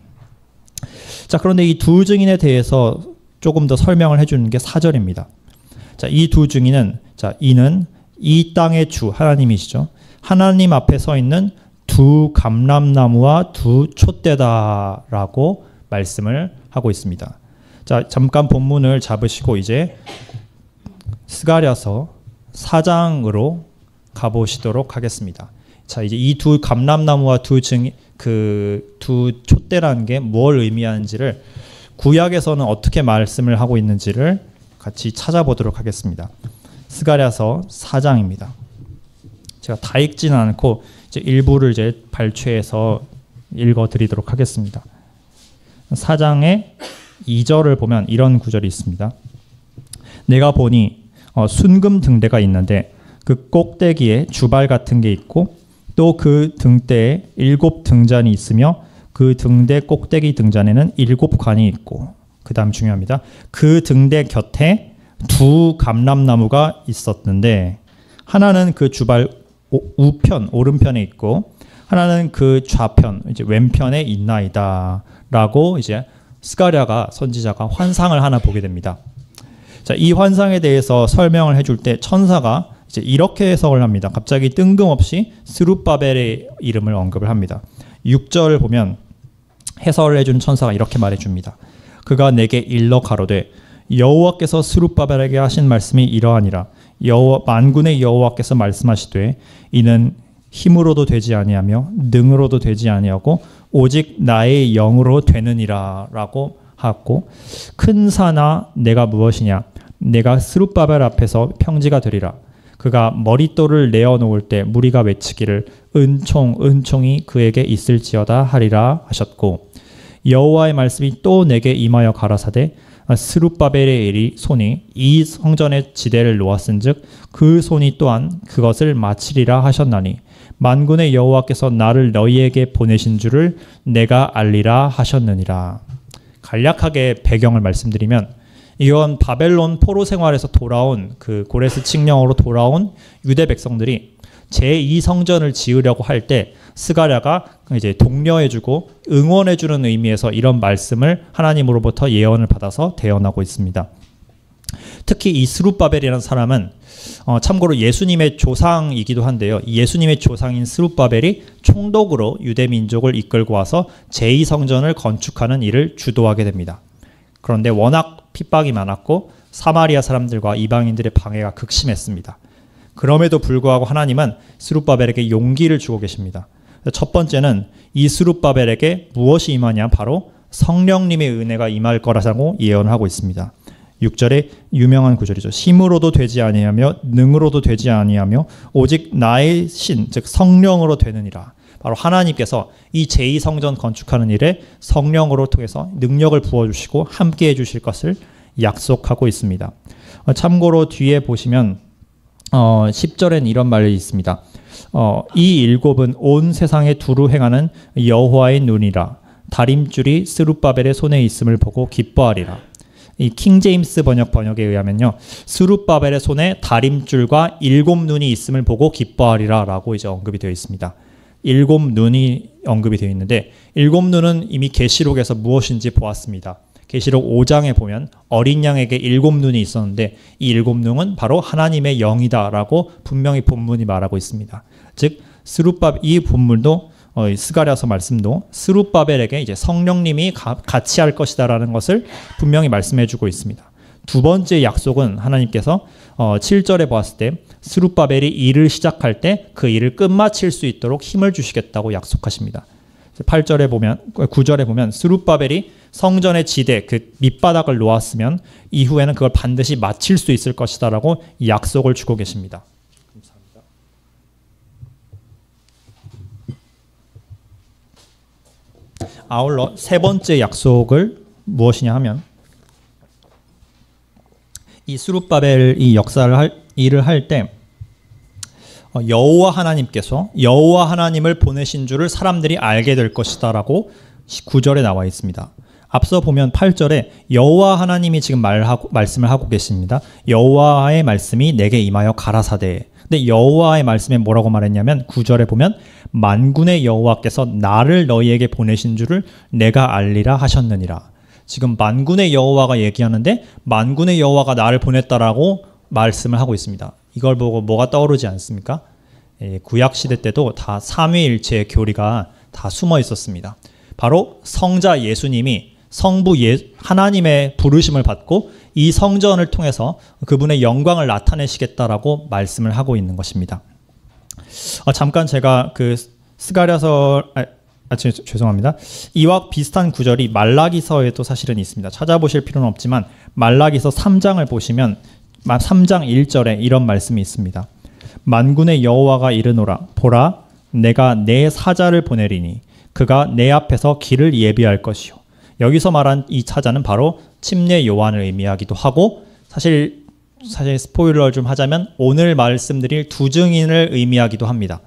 [SPEAKER 1] 자, 그런데 이 두 증인에 대해서 조금 더 설명을 해주는 게 4절입니다. 자, 이 두 증인은 이는 이 땅의 주 하나님이시죠. 하나님 앞에 서 있는 두 감람나무와 두 촛대다라고 말씀을 하고 있습니다. 자, 잠깐 본문을 잡으시고 이제 스가랴서 4장으로 가보시도록 하겠습니다. 자, 이제 이 두 감람나무와 두 촛대라는 게 뭘 의미하는지를 구약에서는 어떻게 말씀을 하고 있는지를 같이 찾아보도록 하겠습니다. 스가랴서 4장입니다. 제가 다 읽지는 않고 이제 일부를 이제 발췌해서 읽어드리도록 하겠습니다. 4장의 2절을 보면 이런 구절이 있습니다. 내가 보니 순금 등대가 있는데 그 꼭대기에 주발 같은 게 있고 또 그 등대에 7 등잔이 있으며 그 등대 꼭대기 등잔에는 7 관이 있고 그 다음 중요합니다. 그 등대 곁에 두 감람나무가 있었는데 하나는 그 주발 우편 오른편에 있고 하나는 그 좌편 이제 왼편에 있나이다 라고 이제 스가랴가 선지자가 환상을 하나 보게 됩니다. 자, 이 환상에 대해서 설명을 해줄 때 천사가 이제 이렇게 해석을 합니다. 갑자기 뜬금없이 스룹바벨의 이름을 언급을 합니다. 6절을 보면 해설을 해준 천사가 이렇게 말해줍니다. 그가 내게 일러 가로되 여호와께서 스룹바벨에게 하신 말씀이 이러하니라. 만군의 여호와께서 말씀하시되 이는 힘으로도 되지 아니하며 능으로도 되지 아니하고 오직 나의 영으로 되느니라 라고 하고 큰 산아 내가 무엇이냐 내가 스룹바벨 앞에서 평지가 되리라. 그가 머릿돌을 내어놓을 때 무리가 외치기를 은총이 그에게 있을지어다 하리라 하셨고 여호와의 말씀이 또 내게 임하여 가라사대 스룹바벨의 손이 이 성전의 지대를 놓았은즉 그 손이 또한 그것을 마치리라 하셨나니 만군의 여호와께서 나를 너희에게 보내신 줄을 내가 알리라 하셨느니라. 간략하게 배경을 말씀드리면 이건 바벨론 포로 생활에서 돌아온 그 고레스 칙령으로 돌아온 유대 백성들이 제2성전을 지으려고 할 때 스가랴가 이제 독려해주고 응원해주는 의미에서 이런 말씀을 하나님으로부터 예언을 받아서 대언하고 있습니다. 특히 이 스룹바벨이라는 사람은 참고로 예수님의 조상이기도 한데요. 예수님의 조상인 스룹바벨이 총독으로 유대 민족을 이끌고 와서 제2성전을 건축하는 일을 주도하게 됩니다. 그런데 워낙 핍박이 많았고 사마리아 사람들과 이방인들의 방해가 극심했습니다. 그럼에도 불구하고 하나님은 스룹바벨에게 용기를 주고 계십니다. 첫 번째는 이 스룹바벨에게 무엇이 임하냐, 바로 성령님의 은혜가 임할 거라고 예언을 하고 있습니다. 6절에 유명한 구절이죠. 힘으로도 되지 아니하며 능으로도 되지 아니하며 오직 나의 신, 즉 성령으로 되느니라. 바로 하나님께서 이 제2성전 건축하는 일에 성령으로 통해서 능력을 부어주시고 함께해 주실 것을 약속하고 있습니다. 참고로 뒤에 보시면 10절엔 이런 말이 있습니다. 이 일곱은 온 세상에 두루 행하는 여호와의 눈이라. 다림줄이 스룹바벨의 손에 있음을 보고 기뻐하리라. 이 킹제임스 번역에 의하면요, 스룹바벨의 손에 다림줄과 7눈이 있음을 보고 기뻐하리라 라고 이제 언급이 되어 있습니다. 7눈이 언급이 되어 있는데 7눈은 이미 계시록에서 무엇인지 보았습니다. 계시록 5장에 보면 어린 양에게 7눈이 있었는데 이 7눈은 바로 하나님의 영이다라고 분명히 본문이 말하고 있습니다. 즉 이 본문도 스가랴서 말씀도 스룹바벨에게 이제 성령님이 같이 할 것이다라는 것을 분명히 말씀해주고 있습니다. 두 번째 약속은 하나님께서 7절에 보았을 때 스룹바벨이 일을 시작할 때 그 일을 끝마칠 수 있도록 힘을 주시겠다고 약속하십니다. 9절에 보면 스룹바벨이 성전의 지대, 그 밑바닥을 놓았으면 이후에는 그걸 반드시 마칠 수 있을 것이다라고 약속을 주고 계십니다. 감사합니다. 아울러 세 번째 약속을 무엇이냐 하면 이 스룹바벨 이 일을 할 때 여호와 하나님께서 여호와 하나님을 보내신 줄을 사람들이 알게 될 것이다라고 9절에 나와 있습니다. 앞서 보면 8절에 여호와 하나님이 지금 말씀을 하고 계십니다. 여호와의 말씀이 내게 임하여 가라사대. 근데 여호와의 말씀에 뭐라고 말했냐면 9절에 보면 만군의 여호와께서 나를 너희에게 보내신 줄을 내가 알리라 하셨느니라. 지금 만군의 여호와가 얘기하는데 만군의 여호와가 나를 보냈다라고 말씀을 하고 있습니다. 이걸 보고 뭐가 떠오르지 않습니까? 구약 시대 때도 다 삼위일체의 교리가 다 숨어 있었습니다. 바로 성자 예수님이 성부 하나님의 부르심을 받고 이 성전을 통해서 그분의 영광을 나타내시겠다라고 말씀을 하고 있는 것입니다. 잠깐 제가 그 스가랴서 죄송합니다. 이와 비슷한 구절이 말라기서에도 사실은 있습니다. 찾아보실 필요는 없지만 말라기서 3장을 보시면 3장 1절에 이런 말씀이 있습니다. 만군의 여호와가 이르노라 보라 내가 내 사자를 보내리니 그가 내 앞에서 길을 예비할 것이요. 여기서 말한 이 사자는 바로 침례 요한을 의미하기도 하고 사실 스포일러를 좀 하자면 오늘 말씀드릴 두 증인을 의미하기도 합니다.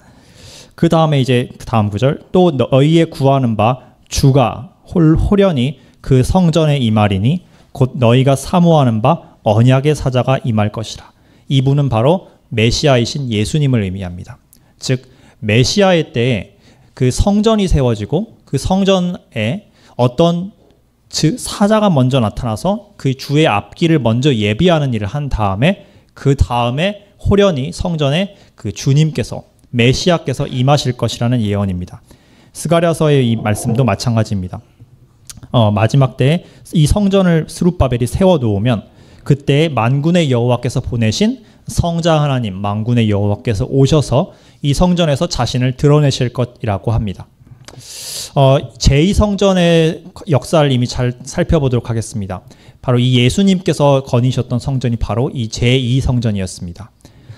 [SPEAKER 1] 그 다음에 이제 다음 구절 또 너희의 구하는 바 주가 홀연히 그 성전에 임하리니 곧 너희가 사모하는 바 언약의 사자가 임할 것이라. 이분은 바로 메시아이신 예수님을 의미합니다. 즉 메시아의 때에 그 성전이 세워지고 그 성전에 어떤 사자가 먼저 나타나서 그 주의 앞길을 먼저 예비하는 일을 한 다음에 그 다음에 홀연히 성전에 그 주님께서 메시아께서 임하실 것이라는 예언입니다. 스가랴서의 이 말씀도 마찬가지입니다. 마지막 때에 이 성전을 스룹바벨이 세워놓으면 그때 만군의 여호와께서 보내신 성자 하나님 만군의 여호와께서 오셔서 이 성전에서 자신을 드러내실 것이라고 합니다. 제2성전의 역사를 이미 잘 살펴보도록 하겠습니다. 바로 이 예수님께서 거니셨던 성전이 바로 이 제2성전이었습니다.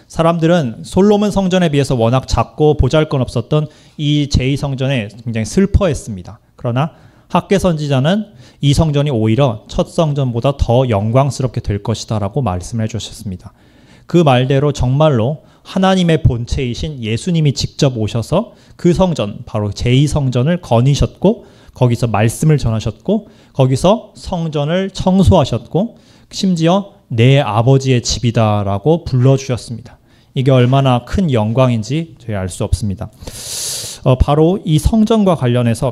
[SPEAKER 1] 사람들은 솔로몬 성전에 비해서 워낙 작고 보잘것없었던 이 제2성전에 굉장히 슬퍼했습니다. 그러나 학개 선지자는 이 성전이 오히려 첫 성전보다 더 영광스럽게 될 것이다 라고 말씀을 해주셨습니다. 그 말대로 정말로 하나님의 본체이신 예수님이 직접 오셔서 그 성전, 바로 제2성전을 거니셨고 거기서 말씀을 전하셨고 거기서 성전을 청소하셨고 심지어 내 아버지의 집이다 라고 불러주셨습니다. 이게 얼마나 큰 영광인지 저희 알 수 없습니다. 바로 이 성전과 관련해서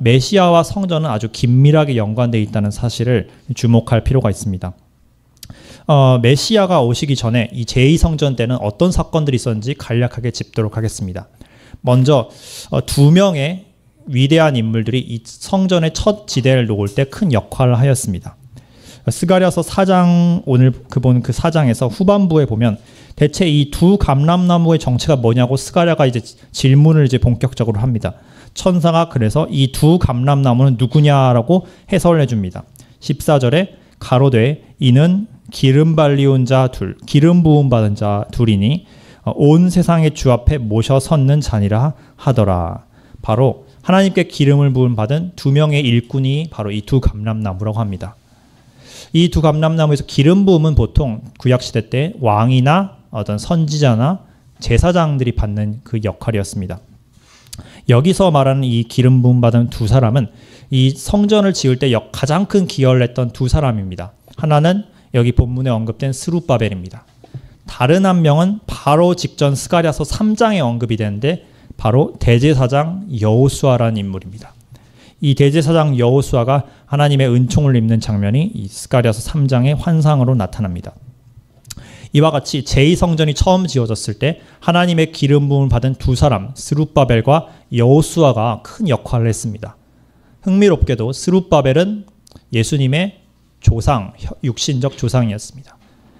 [SPEAKER 1] 메시아와 성전은 아주 긴밀하게 연관되어 있다는 사실을 주목할 필요가 있습니다. 메시아가 오시기 전에 이 제2성전 때는 어떤 사건들이 있었는지 간략하게 짚도록 하겠습니다. 먼저 두 명의 위대한 인물들이 이 성전의 첫 지대를 놓을 때 큰 역할을 하였습니다. 스가랴서 4장, 오늘 본 그 4장에서 후반부에 보면 대체 이 두 감람나무의 정체가 뭐냐고 스가랴가 이제 질문을 이제 본격적으로 합니다. 천사가 그래서 이 두 감람나무는 누구냐라고 해설을 해줍니다. 14절에 가로되 이는 기름 발리온 자 둘, 기름 부음 받은 자 둘이니 온 세상의 주 앞에 모셔 섰는 자니라 하더라. 바로 하나님께 기름을 부음 받은 두 명의 일꾼이 바로 이 두 감람나무라고 합니다. 이 두 감람나무에서 기름 부음은 보통 구약시대 때 왕이나 어떤 선지자나 제사장들이 받는 그 역할이었습니다. 여기서 말하는 이 기름 부음 받은 두 사람은 이 성전을 지을 때 가장 큰 기여를 했던 두 사람입니다. 하나는 여기 본문에 언급된 스룹바벨입니다. 다른 한 명은 바로 직전 스가랴서 3장에 언급이 되는데 바로 대제사장 여호수아라는 인물입니다. 이 대제사장 여호수아가 하나님의 은총을 입는 장면이 이 스가랴서 3장의 환상으로 나타납니다. 이와 같이 제2성전이 처음 지어졌을 때 하나님의 기름 부음을 받은 두 사람 스룹바벨과 여호수아가 큰 역할을 했습니다. 흥미롭게도 스룹바벨은 예수님의 조상, 육신적 조상이었습니다.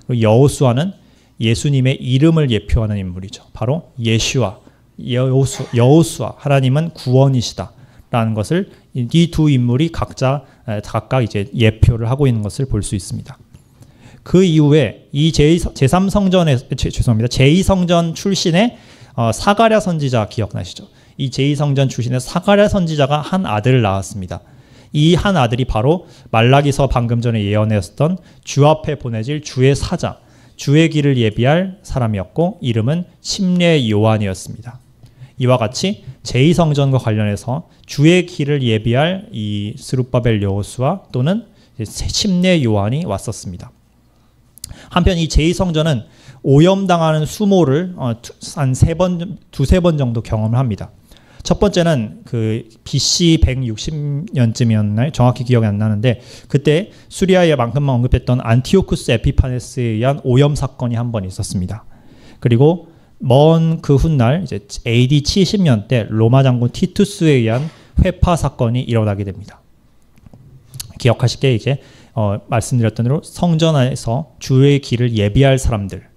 [SPEAKER 1] 그리고 여호수아는 예수님의 이름을 예표하는 인물이죠. 바로 예슈아, 여호수아, 하나님은 구원이시다라는 것을 이 두 인물이 각각 이제 예표를 하고 있는 것을 볼 수 있습니다. 그 이후에 이 제2성전 출신의 사가랴 선지자 기억나시죠? 이 제2성전 출신의 사가랴 선지자가 한 아들을 낳았습니다. 이 한 아들이 바로 말라기서 방금 전에 예언했던 주 앞에 보내질 주의 사자, 주의 길을 예비할 사람이었고 이름은 심례 요한이었습니다. 이와 같이 제2성전과 관련해서 주의 길을 예비할 이 스룹바벨 여호수아 또는 심례 요한이 왔었습니다. 한편 이 제2성전은 오염당하는 수모를 한 두세 번 정도 경험을 합니다. 첫 번째는 그 BC 160년쯤이었나요? 정확히 기억이 안 나는데 그때 수리아에 방금만 언급했던 안티오쿠스 에피파네스에 의한 오염 사건이 한 번 있었습니다. 그리고 먼 그 훗날 이제 AD 70년 때 로마 장군 티투스에 의한 회파 사건이 일어나게 됩니다. 기억하시게 이제 말씀드렸던 대로 성전 안에서 주의 길을 예비할 사람들,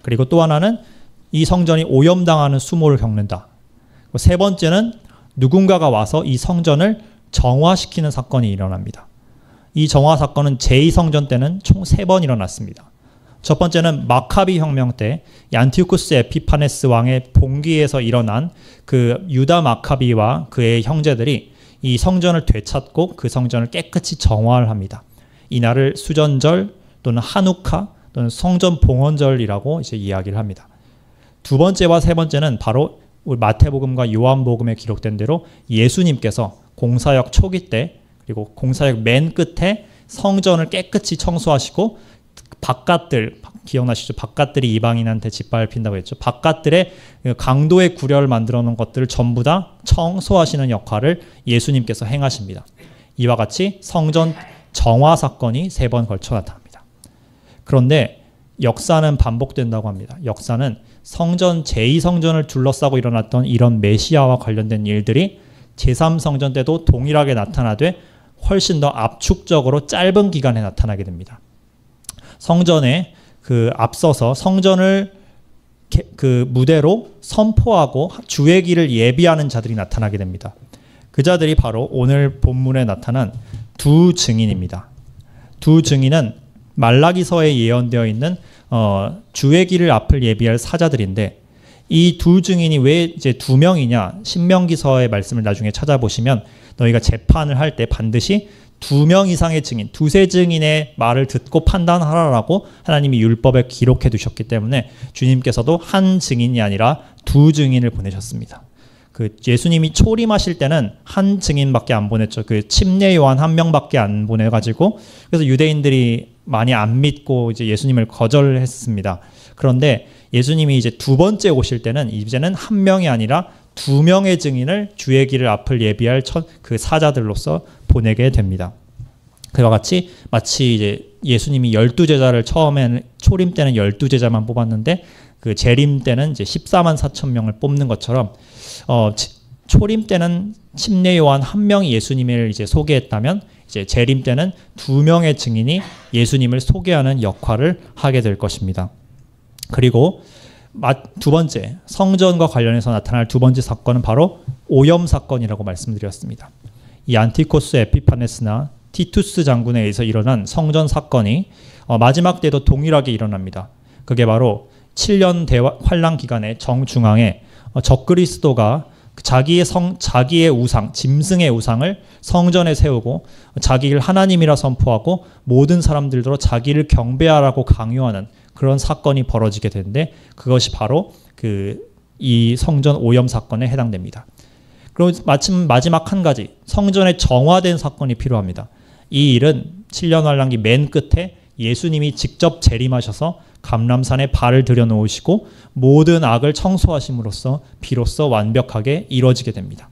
[SPEAKER 1] 그리고 또 하나는 이 성전이 오염당하는 수모를 겪는다. 세 번째는 누군가가 와서 이 성전을 정화시키는 사건이 일어납니다. 이 정화 사건은 제2성전 때는 총 3번 일어났습니다. 첫 번째는 마카비 혁명 때 안티오쿠스 에피파네스 왕의 봉기에서 일어난 그 유다 마카비와 그의 형제들이 이 성전을 되찾고 그 성전을 깨끗이 정화를 합니다. 이날을 수전절 또는 하누카 또는 성전 봉헌절이라고 이제 이야기를 합니다. 두 번째와 세 번째는 바로 우리 마태복음과 요한복음에 기록된 대로 예수님께서 공사역 초기 때 그리고 공사역 맨 끝에 성전을 깨끗이 청소하시고 바깥들, 기억나시죠? 바깥들이 이방인한테 짓밟힌다고 했죠. 바깥들의 강도의 구려를 만들어 놓은 것들을 전부 다 청소하시는 역할을 예수님께서 행하십니다. 이와 같이 성전 정화 사건이 3번 걸쳐 나타납니다. 그런데 역사는 반복된다고 합니다. 역사는 성전 제2성전을 둘러싸고 일어났던 이런 메시아와 관련된 일들이 제3성전 때도 동일하게 나타나되 훨씬 더 압축적으로 짧은 기간에 나타나게 됩니다. 성전에 앞서서 성전을 그 무대로 선포하고 주의 길을 예비하는 자들이 나타나게 됩니다. 그 자들이 바로 오늘 본문에 나타난 두 증인입니다. 두 증인은 말라기서에 예언되어 있는 주의 길을 앞을 예비할 사자들인데 이 두 증인이 왜 이제 두 명이냐? 신명기서의 말씀을 나중에 찾아보시면 너희가 재판을 할 때 반드시 2명 이상의 증인, 두세 증인의 말을 듣고 판단하라라고 하나님이 율법에 기록해 두셨기 때문에 주님께서도 한 증인이 아니라 두 증인을 보내셨습니다. 그 예수님이 초림하실 때는 한 증인밖에 안 보냈죠. 그 침례 요한 한 명밖에 안 보내가지고 그래서 유대인들이 많이 안 믿고 이제 예수님을 거절했습니다. 그런데 예수님이 이제 두 번째 오실 때는 이제는 한 명이 아니라 2명의 증인을 주의 길을 앞을 예비할 그 사자들로서 보내게 됩니다. 그와 같이 마치 이제 예수님이 12제자를 처음에는 초림 때는 12제자만 뽑았는데 그 재림 때는 이제 14만 4천 명을 뽑는 것처럼 초림 때는 침례 요한 한 명이 예수님을 이제 소개했다면 이제 재림 때는 2명의 증인이 예수님을 소개하는 역할을 하게 될 것입니다. 그리고 두 번째, 성전과 관련해서 나타날 두 번째 사건은 바로 오염 사건이라고 말씀드렸습니다. 이 안티코스 에피파네스나 티투스 장군에 의해서 일어난 성전 사건이 마지막 때도 동일하게 일어납니다. 그게 바로 7년 환란 기간에 정중앙에 적그리스도가 자기의 우상, 짐승의 우상을 성전에 세우고 자기를 하나님이라 선포하고 모든 사람들도 자기를 경배하라고 강요하는 그런 사건이 벌어지게 되는데 그것이 바로 이 성전 오염 사건에 해당됩니다. 그리고 마침 마지막 한 가지, 성전에 정화된 사건이 필요합니다. 이 일은 7년 환란기 맨 끝에 예수님이 직접 재림하셔서 감람산에 발을 들여놓으시고 모든 악을 청소하심으로써 비로소 완벽하게 이루어지게 됩니다.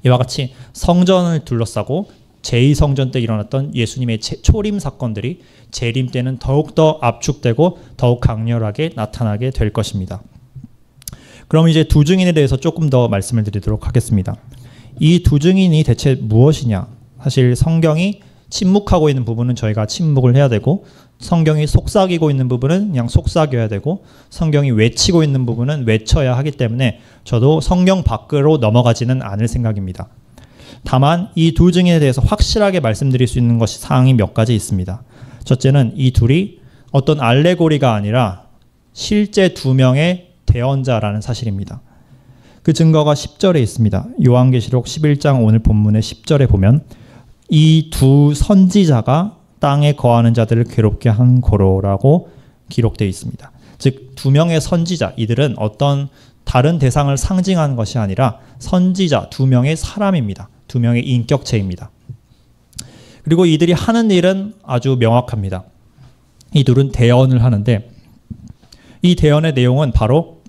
[SPEAKER 1] 이와 같이 성전을 둘러싸고 제2성전 때 일어났던 예수님의 초림 사건들이 재림 때는 더욱더 압축되고 더욱 강렬하게 나타나게 될 것입니다. 그럼 이제 두 증인에 대해서 조금 더 말씀을 드리도록 하겠습니다. 이 두 증인이 대체 무엇이냐? 사실 성경이 침묵하고 있는 부분은 저희가 침묵을 해야 되고 성경이 속삭이고 있는 부분은 그냥 속삭여야 되고 성경이 외치고 있는 부분은 외쳐야 하기 때문에 저도 성경 밖으로 넘어가지는 않을 생각입니다. 다만 이 두 증인에 대해서 확실하게 말씀드릴 수 있는 것이 사항이 몇 가지 있습니다. 첫째는 이 둘이 어떤 알레고리가 아니라 실제 2명의 대언자라는 사실입니다. 그 증거가 10절에 있습니다. 요한계시록 11장 오늘 본문의 10절에 보면 이 두 선지자가 땅에 거하는 자들을 괴롭게 한 고로라고 기록되어 있습니다. 즉 2명의 선지자, 이들은 어떤 다른 대상을 상징하는 것이 아니라 선지자 2명의 사람입니다. 2명의 인격체입니다. 그리고 이들이 하는 일은 아주 명확합니다. 이 둘은 대언을 하는데 이 대언의 내용은 바로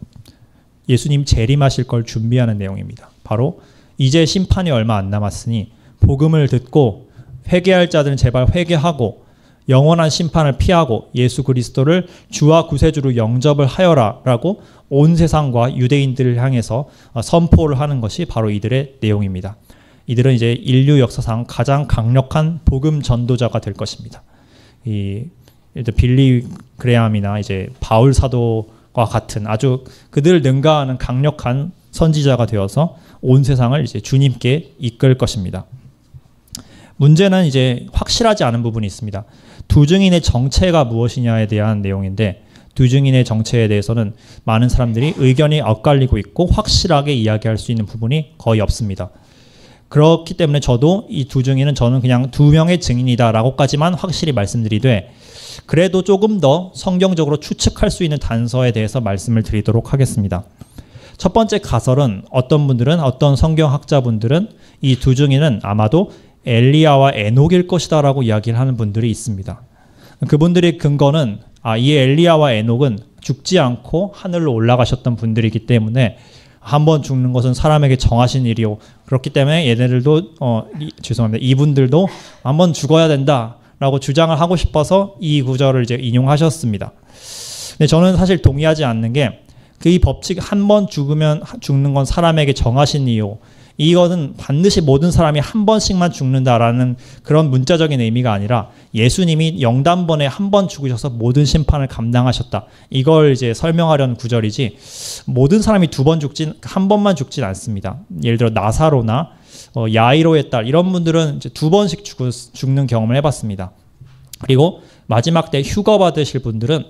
[SPEAKER 1] 예수님 재림하실 걸 준비하는 내용입니다. 바로 이제 심판이 얼마 안 남았으니 복음을 듣고 회개할 자들은 제발 회개하고 영원한 심판을 피하고 예수 그리스도를 주와 구세주로 영접을 하여라 라고 온 세상과 유대인들을 향해서 선포를 하는 것이 바로 이들의 내용입니다. 이들은 이제 인류 역사상 가장 강력한 복음 전도자가 될 것입니다. 빌리 그레함이나 이제 바울 사도와 같은 아주 그들을 능가하는 강력한 선지자가 되어서 온 세상을 이제 주님께 이끌 것입니다. 문제는 이제 확실하지 않은 부분이 있습니다. 두 증인의 정체가 무엇이냐에 대한 내용인데 두 증인의 정체에 대해서는 많은 사람들이 의견이 엇갈리고 있고 확실하게 이야기할 수 있는 부분이 거의 없습니다. 그렇기 때문에 저도 이 두 증인은 저는 그냥 2명의 증인이다라고까지만 확실히 말씀드리되 그래도 조금 더 성경적으로 추측할 수 있는 단서에 대해서 말씀을 드리도록 하겠습니다. 첫 번째 가설은 어떤 성경학자분들은 이 두 증인은 아마도 엘리야와 에녹일 것이다 라고 이야기를 하는 분들이 있습니다. 그분들의 근거는 이 엘리야와 에녹은 죽지 않고 하늘로 올라가셨던 분들이기 때문에 한번 죽는 것은 사람에게 정하신 일이요. 그렇기 때문에 얘네들도 이분들도 한번 죽어야 된다라고 주장을 하고 싶어서 이 구절을 이제 인용하셨습니다. 근데 저는 사실 동의하지 않는 게 이 법칙 한 번 죽는 건 사람에게 정하신 이유. 이거는 반드시 모든 사람이 한 번씩만 죽는다라는 그런 문자적인 의미가 아니라 예수님이 영단번에 한 번 죽으셔서 모든 심판을 감당하셨다. 이걸 이제 설명하려는 구절이지 모든 사람이 한 번만 죽진 않습니다. 예를 들어 나사로나 야이로의 딸 이런 분들은 이제 2번씩 죽는 경험을 해봤습니다. 그리고 마지막 때 휴거 받으실 분들은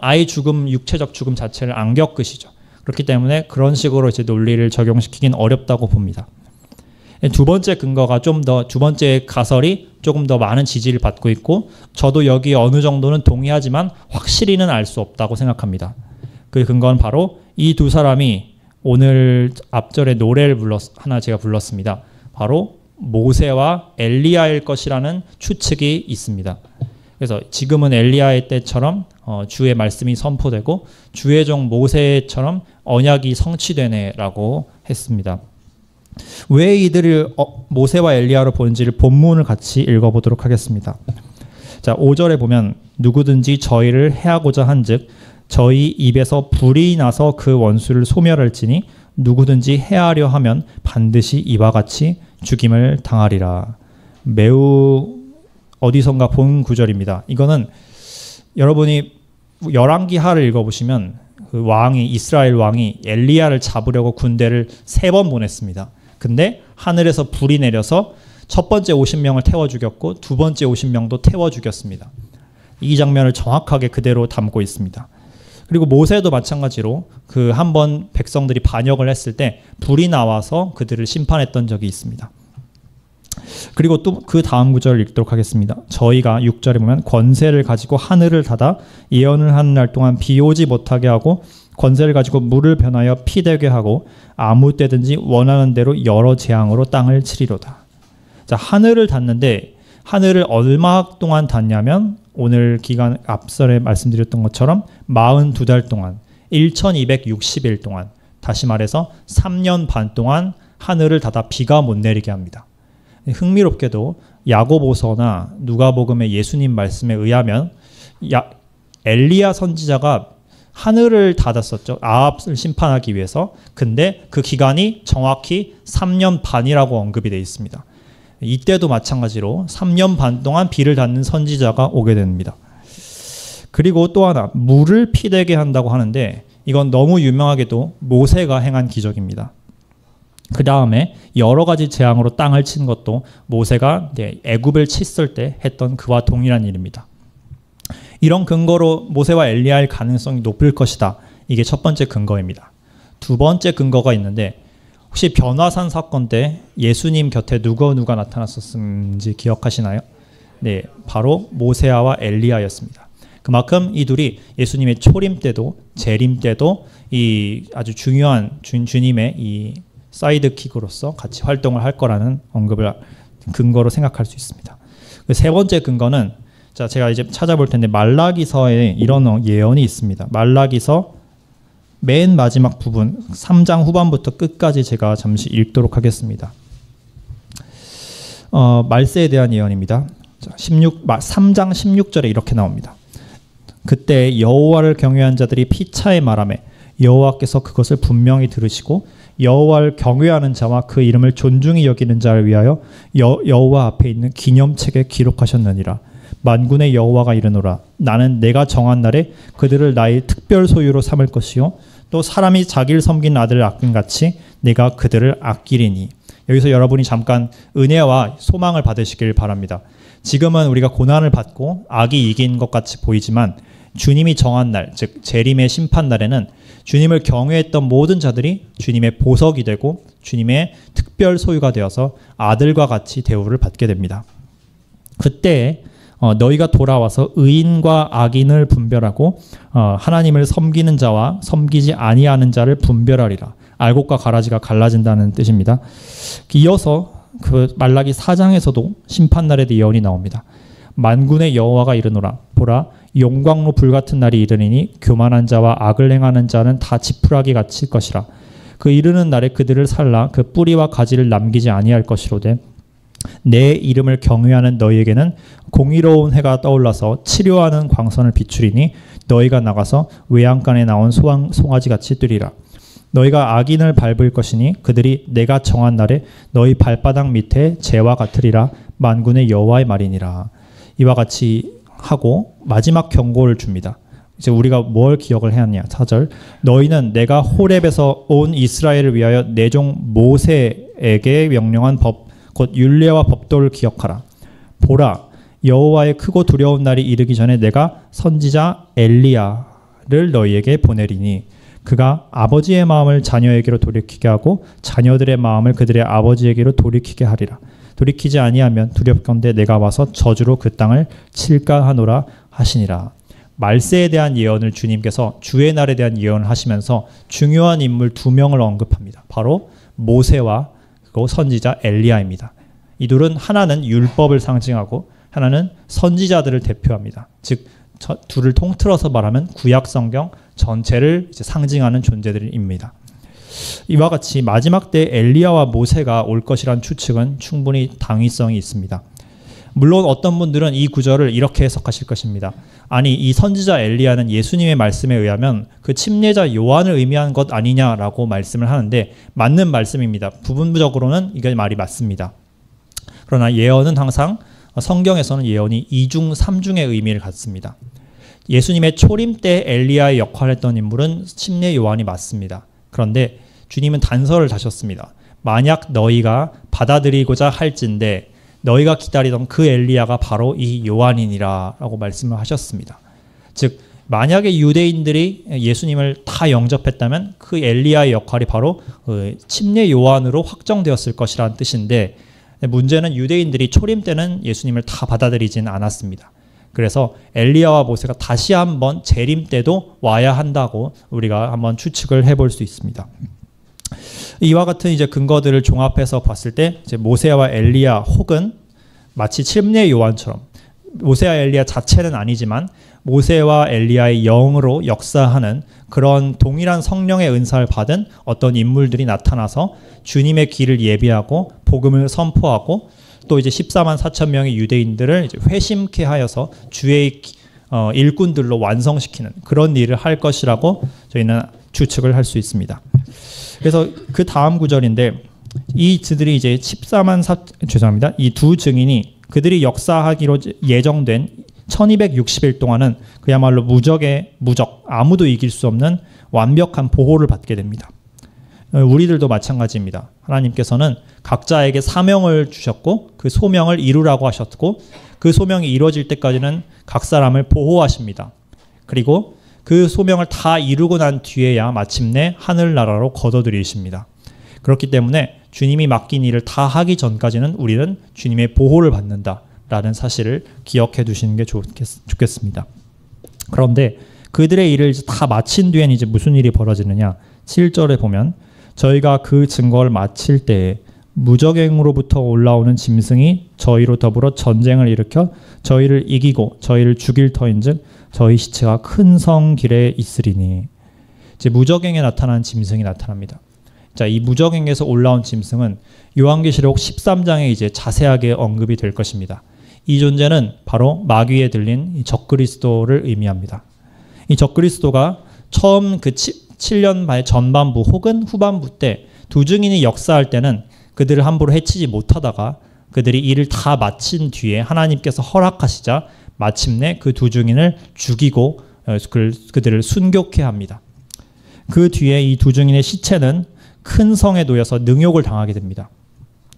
[SPEAKER 1] 아이 죽음, 육체적 죽음 자체를 안 겪으시죠. 그렇기 때문에 그런 식으로 이제 논리를 적용시키긴 어렵다고 봅니다. 두 번째 근거가 두 번째 가설이 조금 더 많은 지지를 받고 있고, 저도 여기 어느 정도는 동의하지만 확실히는 알 수 없다고 생각합니다. 그 근거는 바로 이 두 사람이 오늘 앞절에 노래를 하나 제가 불렀습니다. 바로 모세와 엘리야일 것이라는 추측이 있습니다. 그래서 지금은 엘리야의 때처럼 주의 말씀이 선포되고 주의 종 모세처럼 언약이 성취되네라고 했습니다. 왜 이들을 모세와 엘리야로 보는지를 본문을 같이 읽어보도록 하겠습니다. 자, 5절에 보면 누구든지 저희를 해하고자 한즉 저희 입에서 불이 나서 그 원수를 소멸할지니 누구든지 해하려 하면 반드시 이와 같이 죽임을 당하리라. 매우 어디선가 본 구절입니다. 이거는 여러분이 열왕기하를 읽어보시면 그 이스라엘 왕이 엘리야를 잡으려고 군대를 3번 보냈습니다. 근데 하늘에서 불이 내려서 첫 번째 50명을 태워 죽였고 두 번째 50명도 태워 죽였습니다. 이 장면을 정확하게 그대로 담고 있습니다. 그리고 모세도 마찬가지로 그 한 번 백성들이 반역을 했을 때 불이 나와서 그들을 심판했던 적이 있습니다. 그리고 또 그 다음 구절을 읽도록 하겠습니다. 저희가 6절에 보면 권세를 가지고 하늘을 닫아 예언을 하는 날 동안 비 오지 못하게 하고 권세를 가지고 물을 변하여 피 되게 하고 아무 때든지 원하는 대로 여러 재앙으로 땅을 치리로다. 자, 하늘을 닫는데 하늘을 얼마 동안 닫냐면 오늘 기간 앞설에 말씀드렸던 것처럼 42달 동안 1260일 동안, 다시 말해서 3년 반 동안 하늘을 닫아 비가 못 내리게 합니다. 흥미롭게도 야고보서나 누가복음의 예수님 말씀에 의하면 엘리야 선지자가 하늘을 닫았었죠. 아합을 심판하기 위해서. 근데 그 기간이 정확히 3년 반이라고 언급이 되어 있습니다. 이때도 마찬가지로 3년 반 동안 비를 닫는 선지자가 오게 됩니다. 그리고 또 하나, 물을 피되게 한다고 하는데 이건 너무 유명하게도 모세가 행한 기적입니다. 그 다음에 여러 가지 재앙으로 땅을 친 것도 모세가 애굽을 쳤을 때 했던 그와 동일한 일입니다. 이런 근거로 모세와 엘리야의 가능성이 높을 것이다. 이게 첫 번째 근거입니다. 두 번째 근거가 있는데 혹시 변화산 사건 때 예수님 곁에 누가 나타났었는지 기억하시나요? 네, 바로 모세아와 엘리야였습니다. 그만큼 이 둘이 예수님의 초림 때도 재림 때도 이 아주 중요한 주님의 이 사이드킥으로서 같이 활동을 할 거라는 언급을 근거로 생각할 수 있습니다. 세 번째 근거는 자, 제가 이제 찾아볼 텐데 말라기서에 이런 예언이 있습니다. 말라기서 맨 마지막 부분 3장 후반부터 끝까지 제가 잠시 읽도록 하겠습니다. 말세에 대한 예언입니다. 자, 3장 16절에 이렇게 나옵니다. 그때 여호와를 경외한 자들이 피차에 말하매 여호와께서 그것을 분명히 들으시고 여호와를 경외하는 자와 그 이름을 존중히 여기는 자를 위하여 여호와 앞에 있는 기념책에 기록하셨느니라. 만군의 여호와가 이르노라. 나는 내가 정한 날에 그들을 나의 특별 소유로 삼을 것이요 또 사람이 자기를 섬긴 아들을 아낌같이 내가 그들을 아끼리니. 여기서 여러분이 잠깐 은혜와 소망을 받으시길 바랍니다. 지금은 우리가 고난을 받고 악이 이긴 것 같이 보이지만 주님이 정한 날, 즉 재림의 심판 날에는 주님을 경외했던 모든 자들이 주님의 보석이 되고 주님의 특별 소유가 되어서 아들과 같이 대우를 받게 됩니다. 그때 너희가 돌아와서 의인과 악인을 분별하고 하나님을 섬기는 자와 섬기지 아니하는 자를 분별하리라. 알곡과 가라지가 갈라진다는 뜻입니다. 이어서 그 말라기 4장에서도 심판날에 대해 예언이 나옵니다. 만군의 여호와가 이르노라. 보라, 용광로 불같은 날이 이르리니 교만한 자와 악을 행하는 자는 다 지푸라기 같이 것이라. 그 이르는 날에 그들을 살라 그 뿌리와 가지를 남기지 아니할 것이로되 내 이름을 경외하는 너희에게는 공의로운 해가 떠올라서 치료하는 광선을 비추리니 너희가 나가서 외양간에 나온 송아지같이 뛰리라. 너희가 악인을 밟을 것이니 그들이 내가 정한 날에 너희 발바닥 밑에 재와 같으리라. 만군의 여호와의 말이니라. 이와 같이 하고 마지막 경고를 줍니다. 이제 우리가 뭘 기억을 해야 하냐. 4절. 너희는 내가 호렙에서 온 이스라엘을 위하여 내 종 모세에게 명령한 법 곧 율례와 법도를 기억하라. 보라, 여호와의 크고 두려운 날이 이르기 전에 내가 선지자 엘리야를 너희에게 보내리니 그가 아버지의 마음을 자녀에게로 돌이키게 하고 자녀들의 마음을 그들의 아버지에게로 돌이키게 하리라. 돌이키지 아니하면 두렵건대 내가 와서 저주로 그 땅을 칠까 하노라 하시니라. 말세에 대한 예언을 주님께서 주의 날에 대한 예언을 하시면서 중요한 인물 두 명을 언급합니다. 바로 모세와 그리고 선지자 엘리야입니다. 이 둘은 하나는 율법을 상징하고 하나는 선지자들을 대표합니다. 즉 둘을 통틀어서 말하면 구약 성경 전체를 이제 상징하는 존재들입니다. 이와 같이 마지막 때 엘리야와 모세가 올 것이란 추측은 충분히 당위성이 있습니다. 물론 어떤 분들은 이 구절을 이렇게 해석하실 것입니다. 아니, 이 선지자 엘리야는 예수님의 말씀에 의하면 그 침례자 요한을 의미한 것 아니냐라고 말씀을 하는데 맞는 말씀입니다. 부분적으로는 이게 말이 맞습니다. 그러나 예언은 항상 성경에서는 예언이 2중, 3중의 의미를 갖습니다. 예수님의 초림 때 엘리야의 역할을 했던 인물은 침례 요한이 맞습니다. 그런데 주님은 단서를 다셨습니다. 만약 너희가 받아들이고자 할진대 너희가 기다리던 그 엘리야가 바로 이 요한이니라 라고 말씀을 하셨습니다. 즉 만약에 유대인들이 예수님을 다 영접했다면 그 엘리야의 역할이 바로 침례 요한으로 확정되었을 것이라는 뜻인데 문제는 유대인들이 초림 때는 예수님을 다 받아들이지는 않았습니다. 그래서 엘리야와 모세가 다시 한번 재림 때도 와야 한다고 우리가 한번 추측을 해볼 수 있습니다. 이와 같은 이제 근거들을 종합해서 봤을 때 이제 모세와 엘리야 혹은 마치 침례 요한처럼 모세와 엘리야 자체는 아니지만 모세와 엘리야의 영으로 역사하는 그런 동일한 성령의 은사를 받은 어떤 인물들이 나타나서 주님의 길을 예비하고 복음을 선포하고 또 이제 14만 4천 명의 유대인들을 이제 회심케 하여서 주의 일꾼들로 완성시키는 그런 일을 할 것이라고 저희는 추측을 할 수 있습니다. 그래서 그 다음 구절인데 이들이 이제 14만 4 죄송합니다. 이 두 증인이 그들이 역사하기로 예정된 1260일 동안은 그야말로 무적 아무도 이길 수 없는 완벽한 보호를 받게 됩니다. 우리들도 마찬가지입니다. 하나님께서는 각자에게 사명을 주셨고 그 소명을 이루라고 하셨고 그 소명이 이루어질 때까지는 각 사람을 보호하십니다. 그리고 그 소명을 다 이루고 난 뒤에야 마침내 하늘나라로 거둬들이십니다. 그렇기 때문에 주님이 맡긴 일을 다 하기 전까지는 우리는 주님의 보호를 받는다라는 사실을 기억해 두시는 게 좋겠습니다. 그런데 그들의 일을 다 마친 뒤엔 이제 무슨 일이 벌어지느냐? 7절에 보면 저희가 그 증거를 마칠 때에 무적행으로부터 올라오는 짐승이 저희로 더불어 전쟁을 일으켜 저희를 이기고 저희를 죽일 터인즉 저희 시체가 큰 성 길에 있으리니. 이제 무적행에 나타난 짐승이 나타납니다. 자, 이 무적행에서 올라온 짐승은 요한계시록 13장에 이제 자세하게 언급이 될 것입니다. 이 존재는 바로 마귀에 들린 이 적그리스도를 의미합니다. 이 적그리스도가 처음 그 7년 말 전반부 혹은 후반부 때 두 증인이 역사할 때는 그들을 함부로 해치지 못하다가 그들이 일을 다 마친 뒤에 하나님께서 허락하시자 마침내 그 두 증인을 죽이고 그들을 순교케 합니다. 그 뒤에 이 두 증인의 시체는 큰 성에 놓여서 능욕을 당하게 됩니다.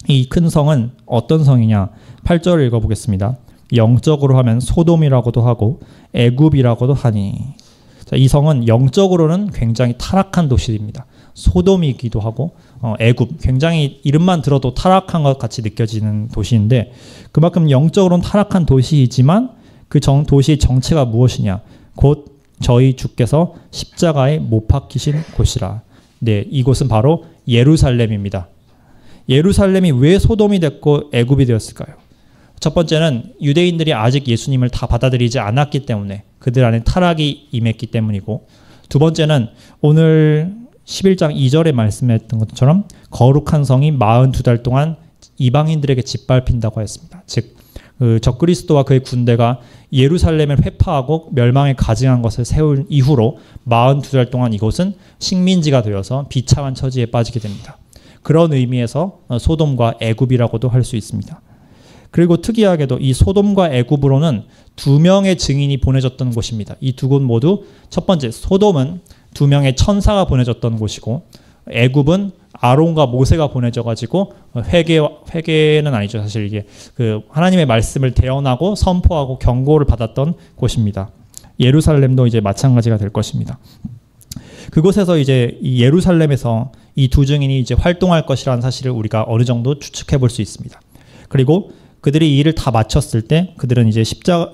[SPEAKER 1] 이 큰 성은 어떤 성이냐? 8절을 읽어보겠습니다. 영적으로 하면 소돔이라고도 하고 애굽이라고도 하니. 자, 이 성은 영적으로는 굉장히 타락한 도시입니다. 소돔이기도 하고 애굽, 굉장히 이름만 들어도 타락한 것 같이 느껴지는 도시인데 그만큼 영적으로는 타락한 도시이지만 그 도시의 정체가 무엇이냐? 곧 저희 주께서 십자가에 못 박히신 곳이라. 네, 이곳은 바로 예루살렘입니다. 예루살렘이 왜 소돔이 됐고 애굽이 되었을까요? 첫 번째는 유대인들이 아직 예수님을 다 받아들이지 않았기 때문에 그들 안에 타락이 임했기 때문이고, 두 번째는 오늘 11장 2절에 말씀했던 것처럼 거룩한 성이 42달 동안 이방인들에게 짓밟힌다고 했습니다. 즉 적그리스도와 그의 군대가 예루살렘을 회파하고 멸망에 가증한 것을 세운 이후로 42달 동안 이곳은 식민지가 되어서 비참한 처지에 빠지게 됩니다. 그런 의미에서 소돔과 애굽이라고도 할 수 있습니다. 그리고 특이하게도 이 소돔과 애굽으로는 두 명의 증인이 보내졌던 곳입니다. 이 두 곳 모두 첫 번째 소돔은 두 명의 천사가 보내졌던 곳이고 애굽은 아론과 모세가 보내져가지고 회개는 아니죠. 사실 이게 그 하나님의 말씀을 대언하고 선포하고 경고를 받았던 곳입니다. 예루살렘도 이제 마찬가지가 될 것입니다. 그곳에서 이제 이 예루살렘에서 이 두 증인이 이제 활동할 것이라는 사실을 우리가 어느 정도 추측해 볼 수 있습니다. 그리고 그들이 이 일을 다 마쳤을 때 그들은 이제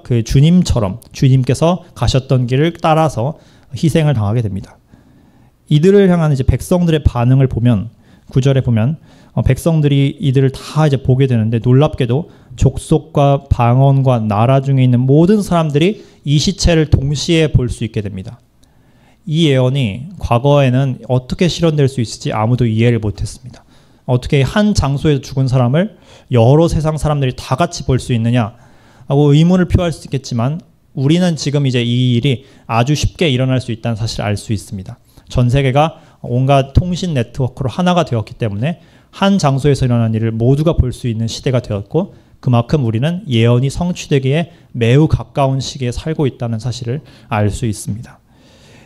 [SPEAKER 1] 그 주님처럼 주님께서 가셨던 길을 따라서 희생을 당하게 됩니다. 이들을 향한 이제 백성들의 반응을 보면 9절에 보면 백성들이 이들을 다 이제 보게 되는데 놀랍게도 족속과 방언과 나라 중에 있는 모든 사람들이 이 시체를 동시에 볼 수 있게 됩니다. 이 예언이 과거에는 어떻게 실현될 수 있을지 아무도 이해를 못했습니다. 어떻게 한 장소에서 죽은 사람을 여러 세상 사람들이 다 같이 볼 수 있느냐 하고 의문을 표할 수 있겠지만 우리는 지금 이제 이 일이 아주 쉽게 일어날 수 있다는 사실을 알 수 있습니다. 전 세계가 온갖 통신 네트워크로 하나가 되었기 때문에 한 장소에서 일어난 일을 모두가 볼 수 있는 시대가 되었고 그만큼 우리는 예언이 성취되기에 매우 가까운 시기에 살고 있다는 사실을 알 수 있습니다.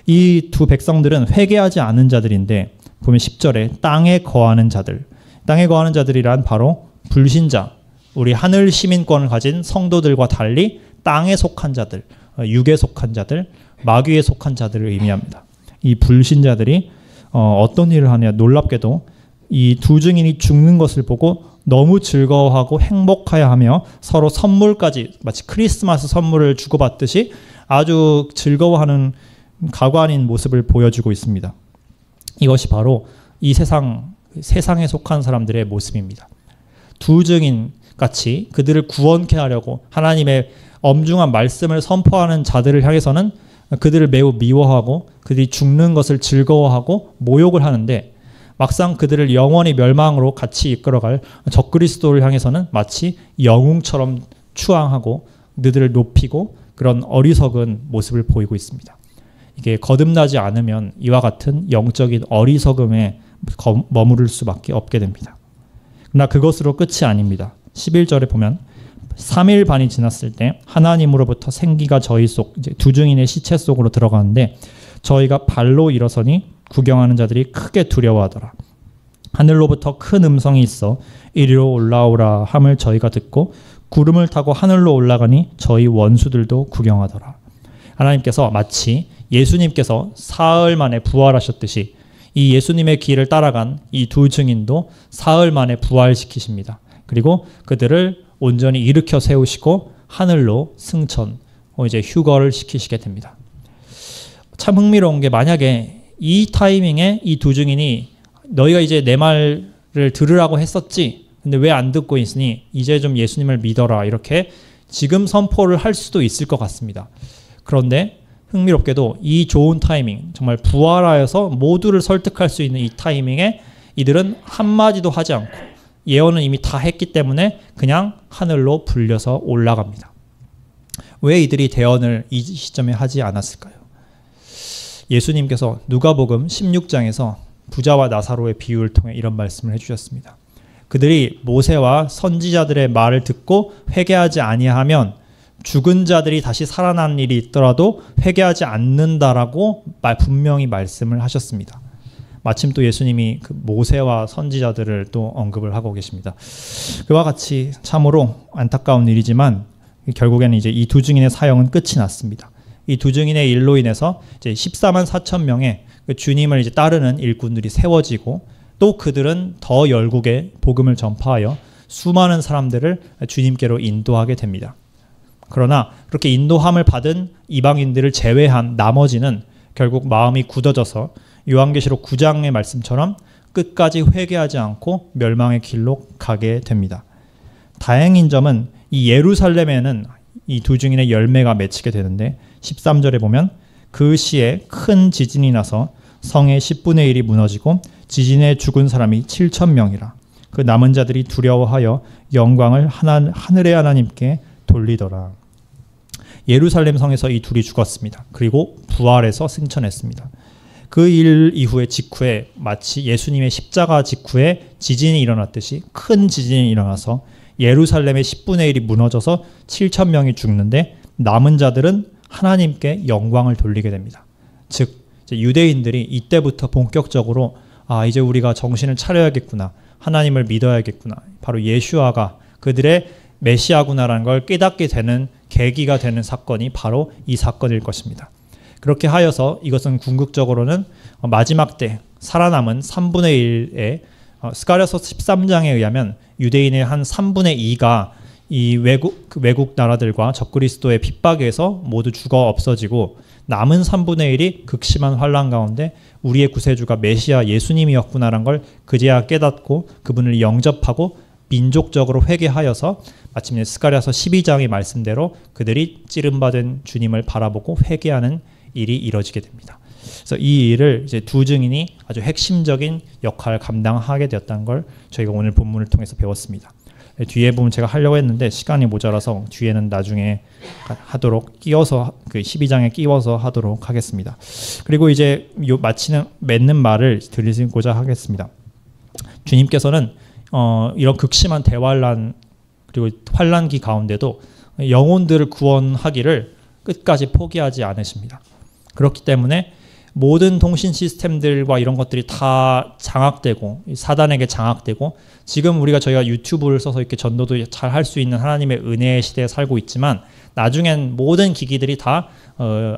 [SPEAKER 1] 이 두 백성들은 회개하지 않은 자들인데 보면 10절에 땅에 거하는 자들, 땅에 거하는 자들이란 바로 불신자, 우리 하늘 시민권을 가진 성도들과 달리 땅에 속한 자들, 육에 속한 자들, 마귀에 속한 자들을 의미합니다. 이 불신자들이 어떤 일을 하냐, 놀랍게도 이 두 증인이 죽는 것을 보고 너무 즐거워하고 행복하여 하며 서로 선물까지 마치 크리스마스 선물을 주고받듯이 아주 즐거워하는 가관인 모습을 보여주고 있습니다. 이것이 바로 이 세상에 속한 사람들의 모습입니다. 두 증인 같이 그들을 구원케 하려고 하나님의 엄중한 말씀을 선포하는 자들을 향해서는 그들을 매우 미워하고 그들이 죽는 것을 즐거워하고 모욕을 하는데 막상 그들을 영원히 멸망으로 같이 이끌어갈 적그리스도를 향해서는 마치 영웅처럼 추앙하고 그들을 높이고 그런 어리석은 모습을 보이고 있습니다. 이게 거듭나지 않으면 이와 같은 영적인 어리석음에 머무를 수밖에 없게 됩니다. 그러나 그것으로 끝이 아닙니다. 11절에 보면 3일 반이 지났을 때 하나님으로부터 생기가 저희 속 이제 두 증인의 시체 속으로 들어가는데 저희가 발로 일어서니 구경하는 자들이 크게 두려워하더라. 하늘로부터 큰 음성이 있어 이리로 올라오라 함을 저희가 듣고 구름을 타고 하늘로 올라가니 저희 원수들도 구경하더라. 하나님께서 마치 예수님께서 사흘 만에 부활하셨듯이 이 예수님의 길을 따라간 이 두 증인도 사흘 만에 부활시키십니다. 그리고 그들을 온전히 일으켜 세우시고 하늘로 승천, 이제 휴거를 시키시게 됩니다. 참 흥미로운 게 만약에 이 타이밍에 이 두 증인이 너희가 이제 내 말을 들으라고 했었지, 근데 왜 안 듣고 있으니 이제 좀 예수님을 믿어라 이렇게 지금 선포를 할 수도 있을 것 같습니다. 그런데 흥미롭게도 이 좋은 타이밍, 정말 부활하여서 모두를 설득할 수 있는 이 타이밍에 이들은 한마디도 하지 않고 예언은 이미 다 했기 때문에 그냥 하늘로 불려서 올라갑니다. 왜 이들이 대언을 이 시점에 하지 않았을까요? 예수님께서 누가복음 16장에서 부자와 나사로의 비유를 통해 이런 말씀을 해주셨습니다. 그들이 모세와 선지자들의 말을 듣고 회개하지 아니하면 죽은 자들이 다시 살아난 일이 있더라도 회개하지 않는다라고 분명히 말씀을 하셨습니다. 마침 또 예수님이 그 모세와 선지자들을 또 언급을 하고 계십니다. 그와 같이 참으로 안타까운 일이지만 결국에는 이제 이 두 증인의 사형은 끝이 났습니다. 이 두 증인의 일로 인해서 이제 14만 4천 명의 그 주님을 이제 따르는 일꾼들이 세워지고 또 그들은 더 열국에 복음을 전파하여 수많은 사람들을 주님께로 인도하게 됩니다. 그러나 그렇게 인도함을 받은 이방인들을 제외한 나머지는 결국 마음이 굳어져서 요한계시록 9장의 말씀처럼 끝까지 회개하지 않고 멸망의 길로 가게 됩니다. 다행인 점은 이 예루살렘에는 이 두 증인의 열매가 맺히게 되는데 13절에 보면 그 시에 큰 지진이 나서 성의 10분의 1이 무너지고 지진에 죽은 사람이 7,000명이라. 그 남은 자들이 두려워하여 영광을 하늘의 하나님께 돌리더라. 예루살렘 성에서 이 둘이 죽었습니다. 그리고 부활해서 승천했습니다. 그 일 이후에 직후에 마치 예수님의 십자가 직후에 지진이 일어났듯이 큰 지진이 일어나서 예루살렘의 10분의 1이 무너져서 7,000명이 죽는데 남은 자들은 하나님께 영광을 돌리게 됩니다. 즉 유대인들이 이때부터 본격적으로 이제 우리가 정신을 차려야겠구나, 하나님을 믿어야겠구나, 바로 예수아가 그들의 메시아구나라는 걸 깨닫게 되는 계기가 되는 사건이 바로 이 사건일 것입니다. 그렇게 하여서 이것은 궁극적으로는 마지막 때 살아남은 3분의 1의 스가랴서 13장에 의하면 유대인의 한 3분의 2가 이 외국 나라들과 적그리스도의 핍박에서 모두 죽어 없어지고 남은 3분의 1이 극심한 환란 가운데 우리의 구세주가 메시아 예수님이었구나라는 걸 그제야 깨닫고 그분을 영접하고 민족적으로 회개하여서 마침내 스가랴서 12장의 말씀대로 그들이 찌름받은 주님을 바라보고 회개하는 일이 이뤄지게 됩니다. 그래서 이 일을 이제 두 증인이 아주 핵심적인 역할을 감당하게 되었다는 걸 저희가 오늘 본문을 통해서 배웠습니다. 뒤에 보면 제가 하려고 했는데 시간이 모자라서 뒤에는 나중에 하도록 끼워서 그 12장에 끼워서 하도록 하겠습니다. 그리고 이제 맺는 말을 드리고자 하겠습니다. 주님께서는 이런 극심한 대환란 그리고 환란기 가운데도 영혼들을 구원하기를 끝까지 포기하지 않으십니다. 그렇기 때문에 모든 통신 시스템들과 이런 것들이 다 장악되고 사단에게 장악되고 지금 저희가 유튜브를 써서 이렇게 전도도 잘 할 수 있는 하나님의 은혜의 시대에 살고 있지만 나중엔 모든 기기들이 다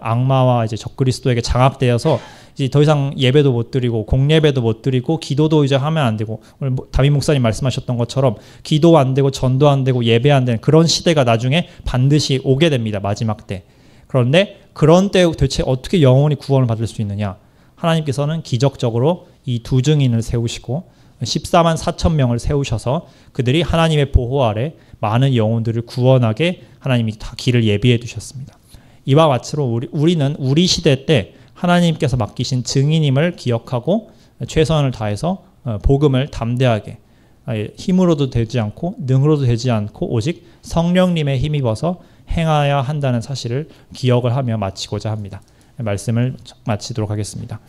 [SPEAKER 1] 악마와 이제 적그리스도에게 장악되어서 이제 더 이상 예배도 못 드리고 공예배도 못 드리고 기도도 이제 하면 안 되고 오늘 담임 목사님 말씀하셨던 것처럼 기도 안 되고 전도 안 되고 예배 안 되는 그런 시대가 나중에 반드시 오게 됩니다. 마지막 때. 그런데 그런 때 도대체 어떻게 영혼이 구원을 받을 수 있느냐? 하나님께서는 기적적으로 이 두 증인을 세우시고 14만 4천 명을 세우셔서 그들이 하나님의 보호 아래 많은 영혼들을 구원하게 하나님이 다 길을 예비해 두셨습니다. 이와 마치로 우리는 우리 시대 때 하나님께서 맡기신 증인임을 기억하고 최선을 다해서 복음을 담대하게 힘으로도 되지 않고 능으로도 되지 않고 오직 성령님의 힘입어서 행해야 한다는 사실을 기억을 하며 마치고자 합니다. 말씀을 마치도록 하겠습니다.